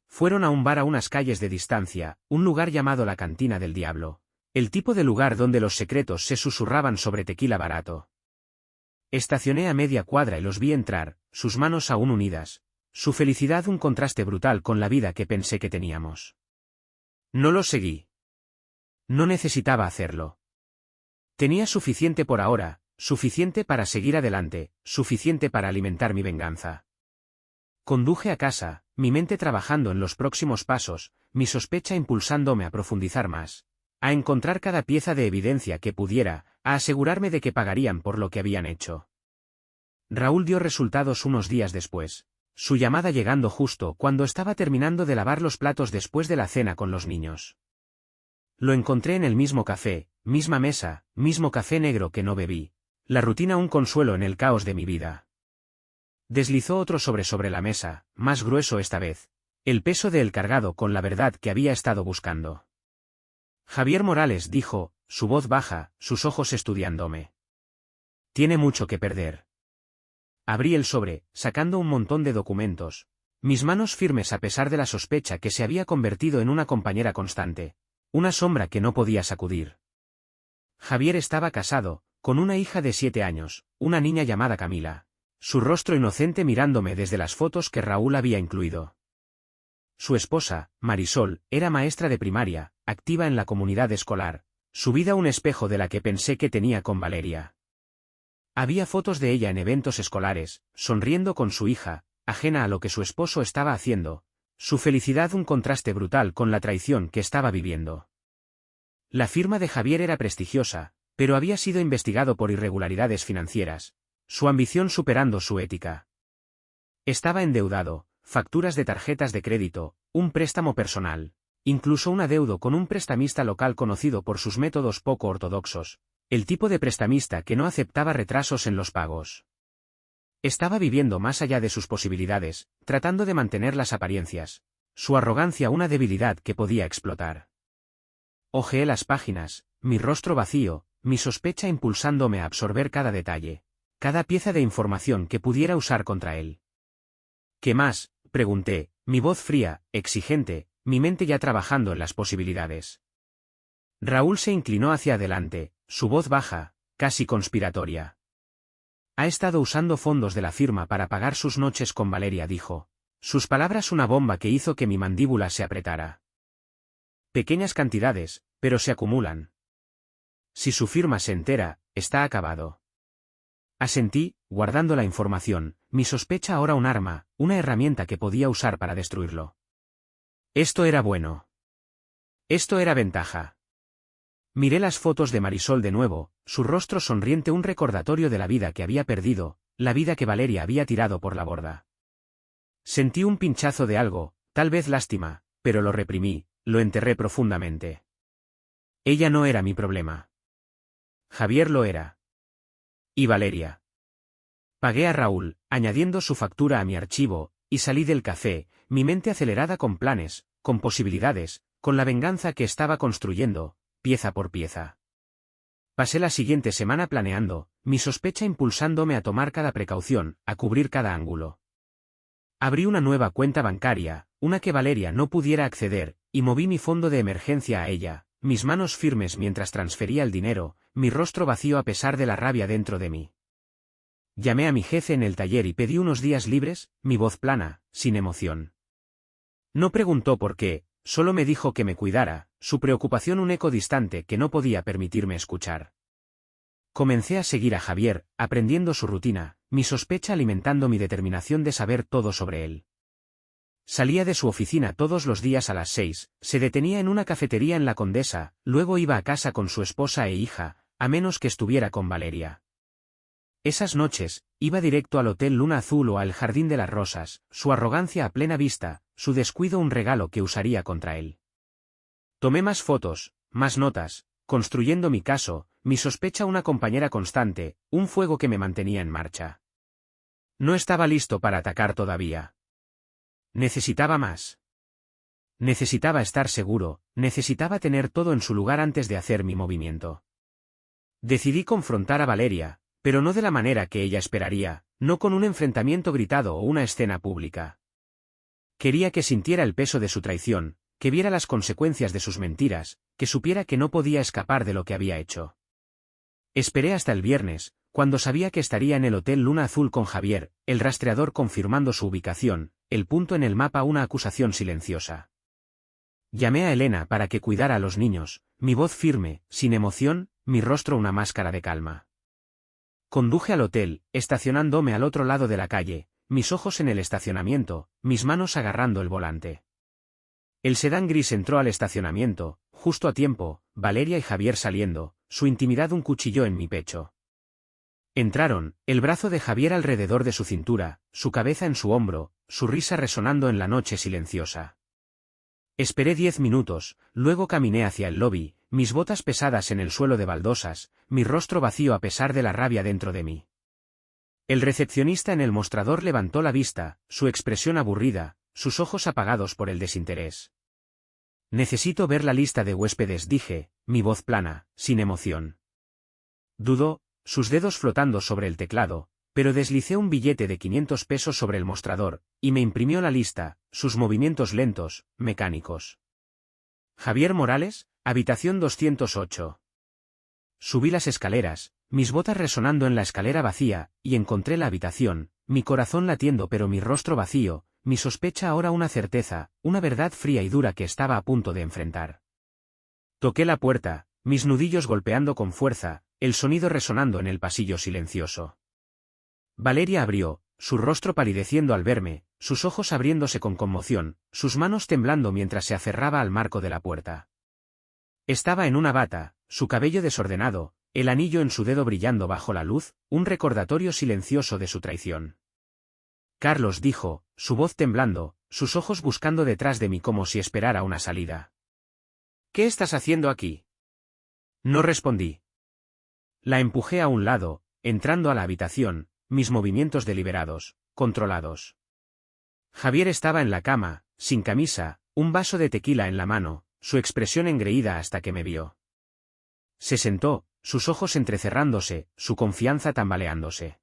Fueron a un bar a unas calles de distancia, un lugar llamado la Cantina del Diablo, el tipo de lugar donde los secretos se susurraban sobre tequila barato. Estacioné a media cuadra y los vi entrar, sus manos aún unidas, su felicidad un contraste brutal con la vida que pensé que teníamos. No los seguí. No necesitaba hacerlo. Tenía suficiente por ahora, suficiente para seguir adelante, suficiente para alimentar mi venganza. Conduje a casa, mi mente trabajando en los próximos pasos, mi sospecha impulsándome a profundizar más, a encontrar cada pieza de evidencia que pudiera, a asegurarme de que pagarían por lo que habían hecho. Raúl dio resultados unos días después, su llamada llegando justo cuando estaba terminando de lavar los platos después de la cena con los niños. Lo encontré en el mismo café, misma mesa, mismo café negro que no bebí, la rutina un consuelo en el caos de mi vida. Deslizó otro sobre la mesa, más grueso esta vez, el peso de él cargado con la verdad que había estado buscando. Javier Morales dijo, su voz baja, sus ojos estudiándome. Tiene mucho que perder. Abrí el sobre, sacando un montón de documentos, mis manos firmes a pesar de la sospecha que se había convertido en una compañera constante, una sombra que no podía sacudir. Javier estaba casado, con una hija de 7 años, una niña llamada Camila, su rostro inocente mirándome desde las fotos que Raúl había incluido. Su esposa, Marisol, era maestra de primaria, activa en la comunidad escolar, su vida un espejo de la que pensé que tenía con Valeria. Había fotos de ella en eventos escolares, sonriendo con su hija, ajena a lo que su esposo estaba haciendo, su felicidad un contraste brutal con la traición que estaba viviendo. La firma de Javier era prestigiosa, pero había sido investigado por irregularidades financieras, su ambición superando su ética. Estaba endeudado, facturas de tarjetas de crédito, un préstamo personal, incluso un adeudo con un prestamista local conocido por sus métodos poco ortodoxos, el tipo de prestamista que no aceptaba retrasos en los pagos. Estaba viviendo más allá de sus posibilidades, tratando de mantener las apariencias, su arrogancia una debilidad que podía explotar. Hojeé las páginas, mi rostro vacío, mi sospecha impulsándome a absorber cada detalle, cada pieza de información que pudiera usar contra él. ¿Qué más?, pregunté, mi voz fría, exigente, mi mente ya trabajando en las posibilidades. Raúl se inclinó hacia adelante, su voz baja, casi conspiratoria. Ha estado usando fondos de la firma para pagar sus noches con Valeria, dijo. Sus palabras una bomba que hizo que mi mandíbula se apretara. Pequeñas cantidades, pero se acumulan. Si su firma se entera, está acabado. Asentí, guardando la información, mi sospecha ahora un arma, una herramienta que podía usar para destruirlo. Esto era bueno. Esto era ventaja. Miré las fotos de Marisol de nuevo, su rostro sonriente un recordatorio de la vida que había perdido, la vida que Valeria había tirado por la borda. Sentí un pinchazo de algo, tal vez lástima, pero lo reprimí, lo enterré profundamente. Ella no era mi problema. Javier lo era. Y Valeria. Pagué a Raúl, añadiendo su factura a mi archivo, y salí del café, mi mente acelerada con planes, con posibilidades, con la venganza que estaba construyendo, pieza por pieza. Pasé la siguiente semana planeando, mi sospecha impulsándome a tomar cada precaución, a cubrir cada ángulo. Abrí una nueva cuenta bancaria, una que Valeria no pudiera acceder, y moví mi fondo de emergencia a ella, mis manos firmes mientras transfería el dinero, mi rostro vacío a pesar de la rabia dentro de mí. Llamé a mi jefe en el taller y pedí unos días libres, mi voz plana, sin emoción. No preguntó por qué, solo me dijo que me cuidara, su preocupación un eco distante que no podía permitirme escuchar. Comencé a seguir a Javier, aprendiendo su rutina, mi sospecha alimentando mi determinación de saber todo sobre él. Salía de su oficina todos los días a las 6, se detenía en una cafetería en La Condesa, luego iba a casa con su esposa e hija, a menos que estuviera con Valeria. Esas noches, iba directo al Hotel Luna Azul o al Jardín de las Rosas, su arrogancia a plena vista, su descuido un regalo que usaría contra él. Tomé más fotos, más notas, construyendo mi caso, mi sospecha una compañera constante, un fuego que me mantenía en marcha. No estaba listo para atacar todavía. Necesitaba más. Necesitaba estar seguro, necesitaba tener todo en su lugar antes de hacer mi movimiento. Decidí confrontar a Valeria, pero no de la manera que ella esperaría, no con un enfrentamiento gritado o una escena pública. Quería que sintiera el peso de su traición, que viera las consecuencias de sus mentiras, que supiera que no podía escapar de lo que había hecho. Esperé hasta el viernes, cuando sabía que estaría en el Hotel Luna Azul con Javier, el rastreador confirmando su ubicación, el punto en el mapa, una acusación silenciosa. Llamé a Elena para que cuidara a los niños, mi voz firme, sin emoción, mi rostro una máscara de calma. Conduje al hotel, estacionándome al otro lado de la calle, mis ojos en el estacionamiento, mis manos agarrando el volante. El sedán gris entró al estacionamiento, justo a tiempo, Valeria y Javier saliendo, su intimidad un cuchillo en mi pecho. Entraron, el brazo de Javier alrededor de su cintura, su cabeza en su hombro, su risa resonando en la noche silenciosa. Esperé 10 minutos, luego caminé hacia el lobby, mis botas pesadas en el suelo de baldosas, mi rostro vacío a pesar de la rabia dentro de mí. El recepcionista en el mostrador levantó la vista, su expresión aburrida, sus ojos apagados por el desinterés. Necesito ver la lista de huéspedes, dije, mi voz plana, sin emoción. Dudó, sus dedos flotando sobre el teclado, pero deslicé un billete de 500 pesos sobre el mostrador, y me imprimió la lista, sus movimientos lentos, mecánicos. Javier Morales, habitación 208. Subí las escaleras, mis botas resonando en la escalera vacía, y encontré la habitación, mi corazón latiendo pero mi rostro vacío, mi sospecha ahora una certeza, una verdad fría y dura que estaba a punto de enfrentar. Toqué la puerta, mis nudillos golpeando con fuerza, el sonido resonando en el pasillo silencioso. Valeria abrió, su rostro palideciendo al verme, sus ojos abriéndose con conmoción, sus manos temblando mientras se aferraba al marco de la puerta. Estaba en una bata, su cabello desordenado, el anillo en su dedo brillando bajo la luz, un recordatorio silencioso de su traición. Carlos, dijo, su voz temblando, sus ojos buscando detrás de mí como si esperara una salida. ¿Qué estás haciendo aquí? No respondí. La empujé a un lado, entrando a la habitación, mis movimientos deliberados, controlados. Javier estaba en la cama, sin camisa, un vaso de tequila en la mano, su expresión engreída hasta que me vio. Se sentó, sus ojos entrecerrándose, su confianza tambaleándose.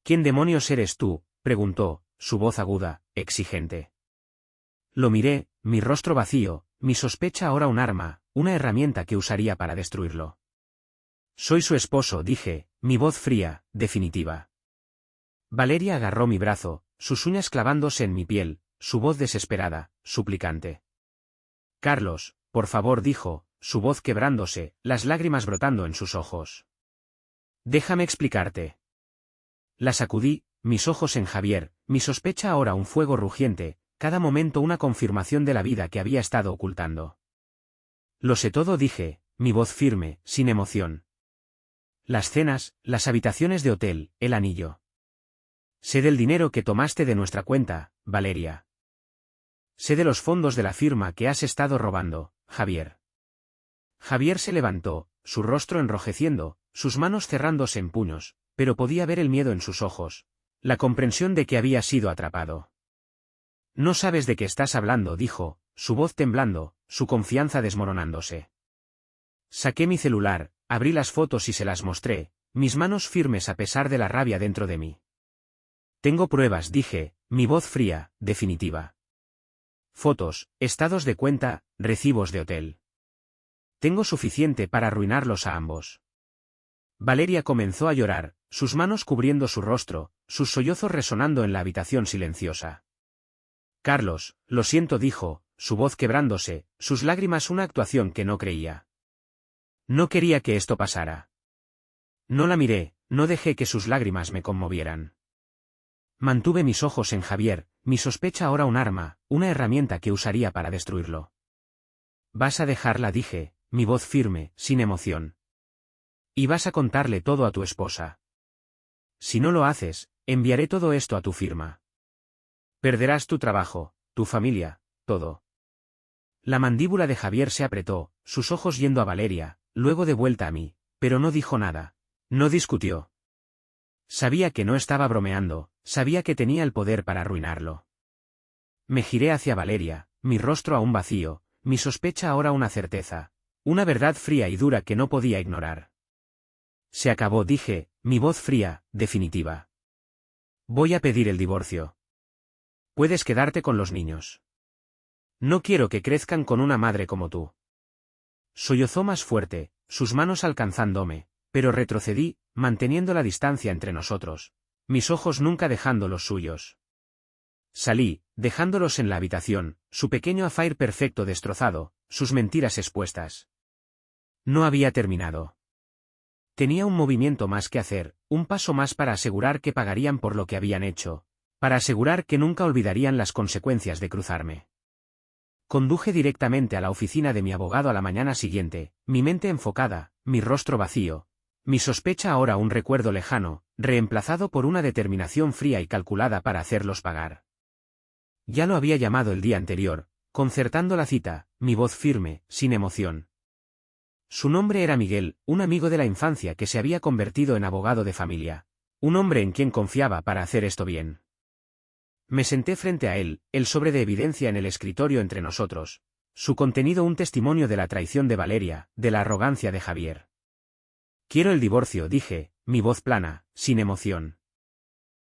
¿Quién demonios eres tú?, preguntó, su voz aguda, exigente. Lo miré, mi rostro vacío, mi sospecha ahora un arma, una herramienta que usaría para destruirlo. Soy su esposo, dije, mi voz fría, definitiva. Valeria agarró mi brazo, sus uñas clavándose en mi piel, su voz desesperada, suplicante. Carlos, por favor, dijo, su voz quebrándose, las lágrimas brotando en sus ojos. Déjame explicarte. La sacudí, mis ojos en Javier, mi sospecha ahora un fuego rugiente, cada momento una confirmación de la vida que había estado ocultando. Lo sé todo, dije, mi voz firme, sin emoción. Las cenas, las habitaciones de hotel, el anillo. Sé del dinero que tomaste de nuestra cuenta, Valeria. Sé de los fondos de la firma que has estado robando, Javier. Javier se levantó, su rostro enrojeciendo, sus manos cerrándose en puños, pero podía ver el miedo en sus ojos, la comprensión de que había sido atrapado. No sabes de qué estás hablando, dijo, su voz temblando, su confianza desmoronándose. Saqué mi celular, abrí las fotos y se las mostré, mis manos firmes a pesar de la rabia dentro de mí. Tengo pruebas, dije, mi voz fría, definitiva. Fotos, estados de cuenta, recibos de hotel. Tengo suficiente para arruinarlos a ambos. Valeria comenzó a llorar, sus manos cubriendo su rostro, sus sollozos resonando en la habitación silenciosa. Carlos, lo siento, dijo, su voz quebrándose, sus lágrimas una actuación que no creía. No quería que esto pasara. No la miré, no dejé que sus lágrimas me conmovieran. Mantuve mis ojos en Javier, mi sospecha ahora un arma, una herramienta que usaría para destruirlo. Vas a dejarla, dije, mi voz firme, sin emoción. Y vas a contarle todo a tu esposa. Si no lo haces, enviaré todo esto a tu firma. Perderás tu trabajo, tu familia, todo. La mandíbula de Javier se apretó, sus ojos yendo a Valeria, luego de vuelta a mí, pero no dijo nada, no discutió. Sabía que no estaba bromeando, sabía que tenía el poder para arruinarlo. Me giré hacia Valeria, mi rostro aún vacío, mi sospecha ahora una certeza, una verdad fría y dura que no podía ignorar. Se acabó, dije, mi voz fría, definitiva. Voy a pedir el divorcio. Puedes quedarte con los niños. No quiero que crezcan con una madre como tú. Sollozó más fuerte, sus manos alcanzándome, pero retrocedí, manteniendo la distancia entre nosotros, mis ojos nunca dejando los suyos. Salí, dejándolos en la habitación, su pequeño affair perfecto destrozado, sus mentiras expuestas. No había terminado. Tenía un movimiento más que hacer, un paso más para asegurar que pagarían por lo que habían hecho, para asegurar que nunca olvidarían las consecuencias de cruzarme. Conduje directamente a la oficina de mi abogado a la mañana siguiente, mi mente enfocada, mi rostro vacío, mi sospecha ahora un recuerdo lejano, reemplazado por una determinación fría y calculada para hacerlos pagar. Ya lo había llamado el día anterior, concertando la cita, mi voz firme, sin emoción. Su nombre era Miguel, un amigo de la infancia que se había convertido en abogado de familia, un hombre en quien confiaba para hacer esto bien. Me senté frente a él, el sobre de evidencia en el escritorio entre nosotros, su contenido un testimonio de la traición de Valeria, de la arrogancia de Javier. Quiero el divorcio, dije, mi voz plana, sin emoción.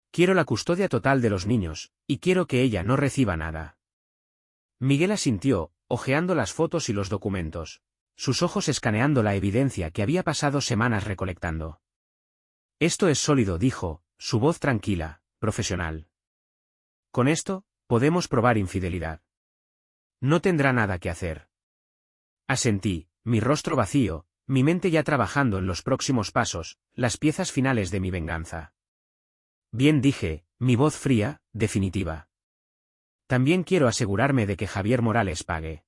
Quiero la custodia total de los niños, y quiero que ella no reciba nada. Miguel asintió, hojeando las fotos y los documentos, sus ojos escaneando la evidencia que había pasado semanas recolectando. Esto es sólido, dijo, su voz tranquila, profesional. Con esto, podemos probar infidelidad. No tendrá nada que hacer. Asentí, mi rostro vacío, mi mente ya trabajando en los próximos pasos, las piezas finales de mi venganza. Bien, dije, mi voz fría, definitiva. También quiero asegurarme de que Javier Morales pague.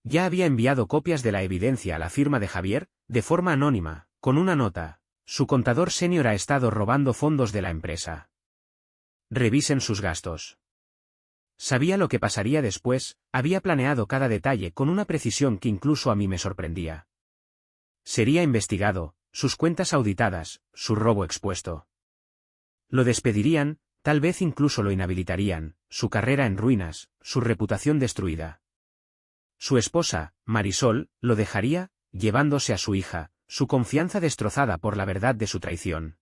Ya había enviado copias de la evidencia a la firma de Javier, de forma anónima, con una nota: su contador senior ha estado robando fondos de la empresa. Revisen sus gastos. Sabía lo que pasaría después, había planeado cada detalle con una precisión que incluso a mí me sorprendía. Sería investigado, sus cuentas auditadas, su robo expuesto. Lo despedirían, tal vez incluso lo inhabilitarían, su carrera en ruinas, su reputación destruida. Su esposa, Marisol, lo dejaría, llevándose a su hija, su confianza destrozada por la verdad de su traición.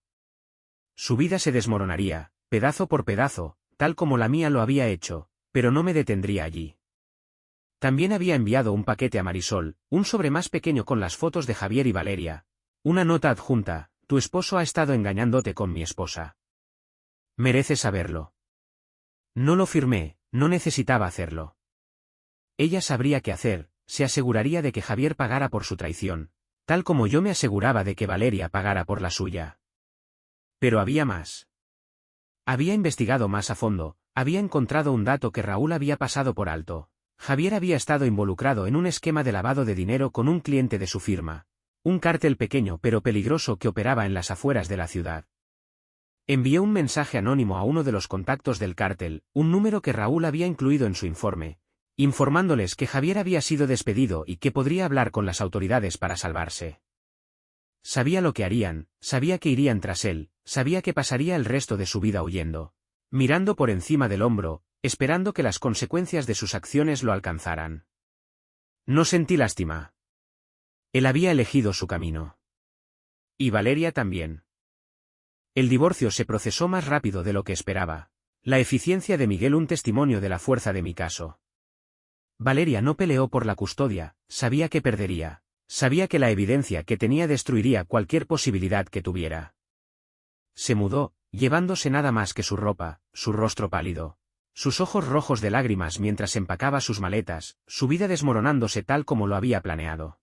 Su vida se desmoronaría, pedazo por pedazo, tal como la mía lo había hecho, pero no me detendría allí. También había enviado un paquete a Marisol, un sobre más pequeño con las fotos de Javier y Valeria. Una nota adjunta: tu esposo ha estado engañándote con mi esposa. Mereces saberlo. No lo firmé, no necesitaba hacerlo. Ella sabría qué hacer, se aseguraría de que Javier pagara por su traición, tal como yo me aseguraba de que Valeria pagara por la suya. Pero había más. Había investigado más a fondo, había encontrado un dato que Raúl había pasado por alto. Javier había estado involucrado en un esquema de lavado de dinero con un cliente de su firma, un cártel pequeño pero peligroso que operaba en las afueras de la ciudad. Envió un mensaje anónimo a uno de los contactos del cártel, un número que Raúl había incluido en su informe, informándoles que Javier había sido despedido y que podría hablar con las autoridades para salvarse. Sabía lo que harían, sabía que irían tras él, sabía que pasaría el resto de su vida huyendo, mirando por encima del hombro, esperando que las consecuencias de sus acciones lo alcanzaran. No sentí lástima. Él había elegido su camino. Y Valeria también. El divorcio se procesó más rápido de lo que esperaba. La eficiencia de Miguel un testimonio de la fuerza de mi caso. Valeria no peleó por la custodia, sabía que perdería, sabía que la evidencia que tenía destruiría cualquier posibilidad que tuviera. Se mudó, llevándose nada más que su ropa, su rostro pálido, sus ojos rojos de lágrimas mientras empacaba sus maletas, su vida desmoronándose tal como lo había planeado.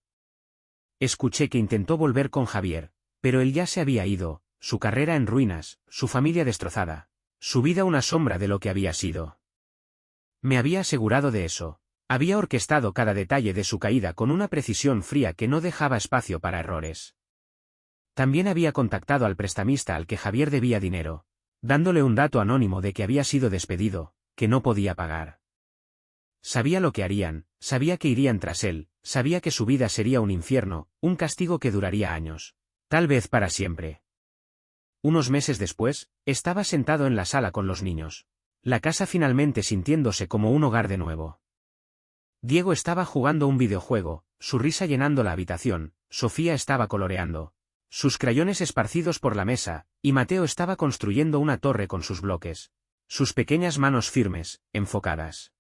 Escuché que intentó volver con Javier, pero él ya se había ido, su carrera en ruinas, su familia destrozada, su vida una sombra de lo que había sido. Me había asegurado de eso. Había orquestado cada detalle de su caída con una precisión fría que no dejaba espacio para errores. También había contactado al prestamista al que Javier debía dinero, dándole un dato anónimo de que había sido despedido, que no podía pagar. Sabía lo que harían, sabía que irían tras él, sabía que su vida sería un infierno, un castigo que duraría años, tal vez para siempre. Unos meses después, estaba sentado en la sala con los niños, la casa finalmente sintiéndose como un hogar de nuevo. Diego estaba jugando un videojuego, su risa llenando la habitación, Sofía estaba coloreando. sus crayones esparcidos por la mesa, y Mateo estaba construyendo una torre con sus bloques. Sus pequeñas manos firmes, enfocadas.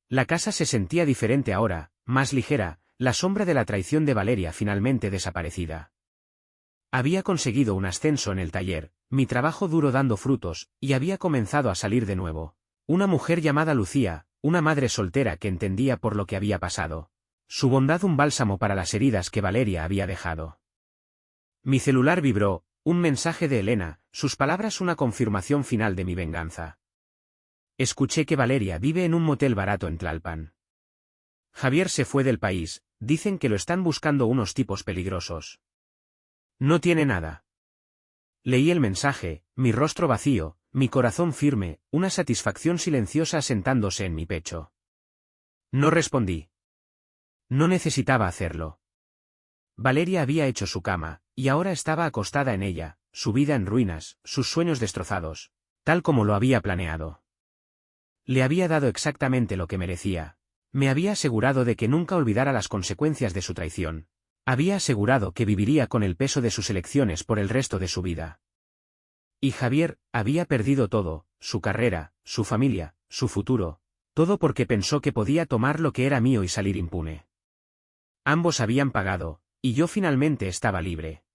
La casa se sentía diferente ahora, más ligera, la sombra de la traición de Valeria finalmente desaparecida. Había conseguido un ascenso en el taller, mi trabajo duro dando frutos, y había comenzado a salir de nuevo. Una mujer llamada Lucía, una madre soltera que entendía por lo que había pasado. Su bondad un bálsamo para las heridas que Valeria había dejado. Mi celular vibró, un mensaje de Elena, sus palabras una confirmación final de mi venganza. Escuché que Valeria vive en un motel barato en Tlalpan. Javier se fue del país, dicen que lo están buscando unos tipos peligrosos. No tiene nada. Leí el mensaje, mi rostro vacío, mi corazón firme, una satisfacción silenciosa asentándose en mi pecho. No respondí. No necesitaba hacerlo. Valeria había hecho su cama, y ahora estaba acostada en ella, su vida en ruinas, sus sueños destrozados, tal como lo había planeado. Le había dado exactamente lo que merecía. Me había asegurado de que nunca olvidara las consecuencias de su traición. Había asegurado que viviría con el peso de sus elecciones por el resto de su vida. Y Javier había perdido todo, su carrera, su familia, su futuro, todo porque pensó que podía tomar lo que era mío y salir impune. Ambos habían pagado, y yo finalmente estaba libre.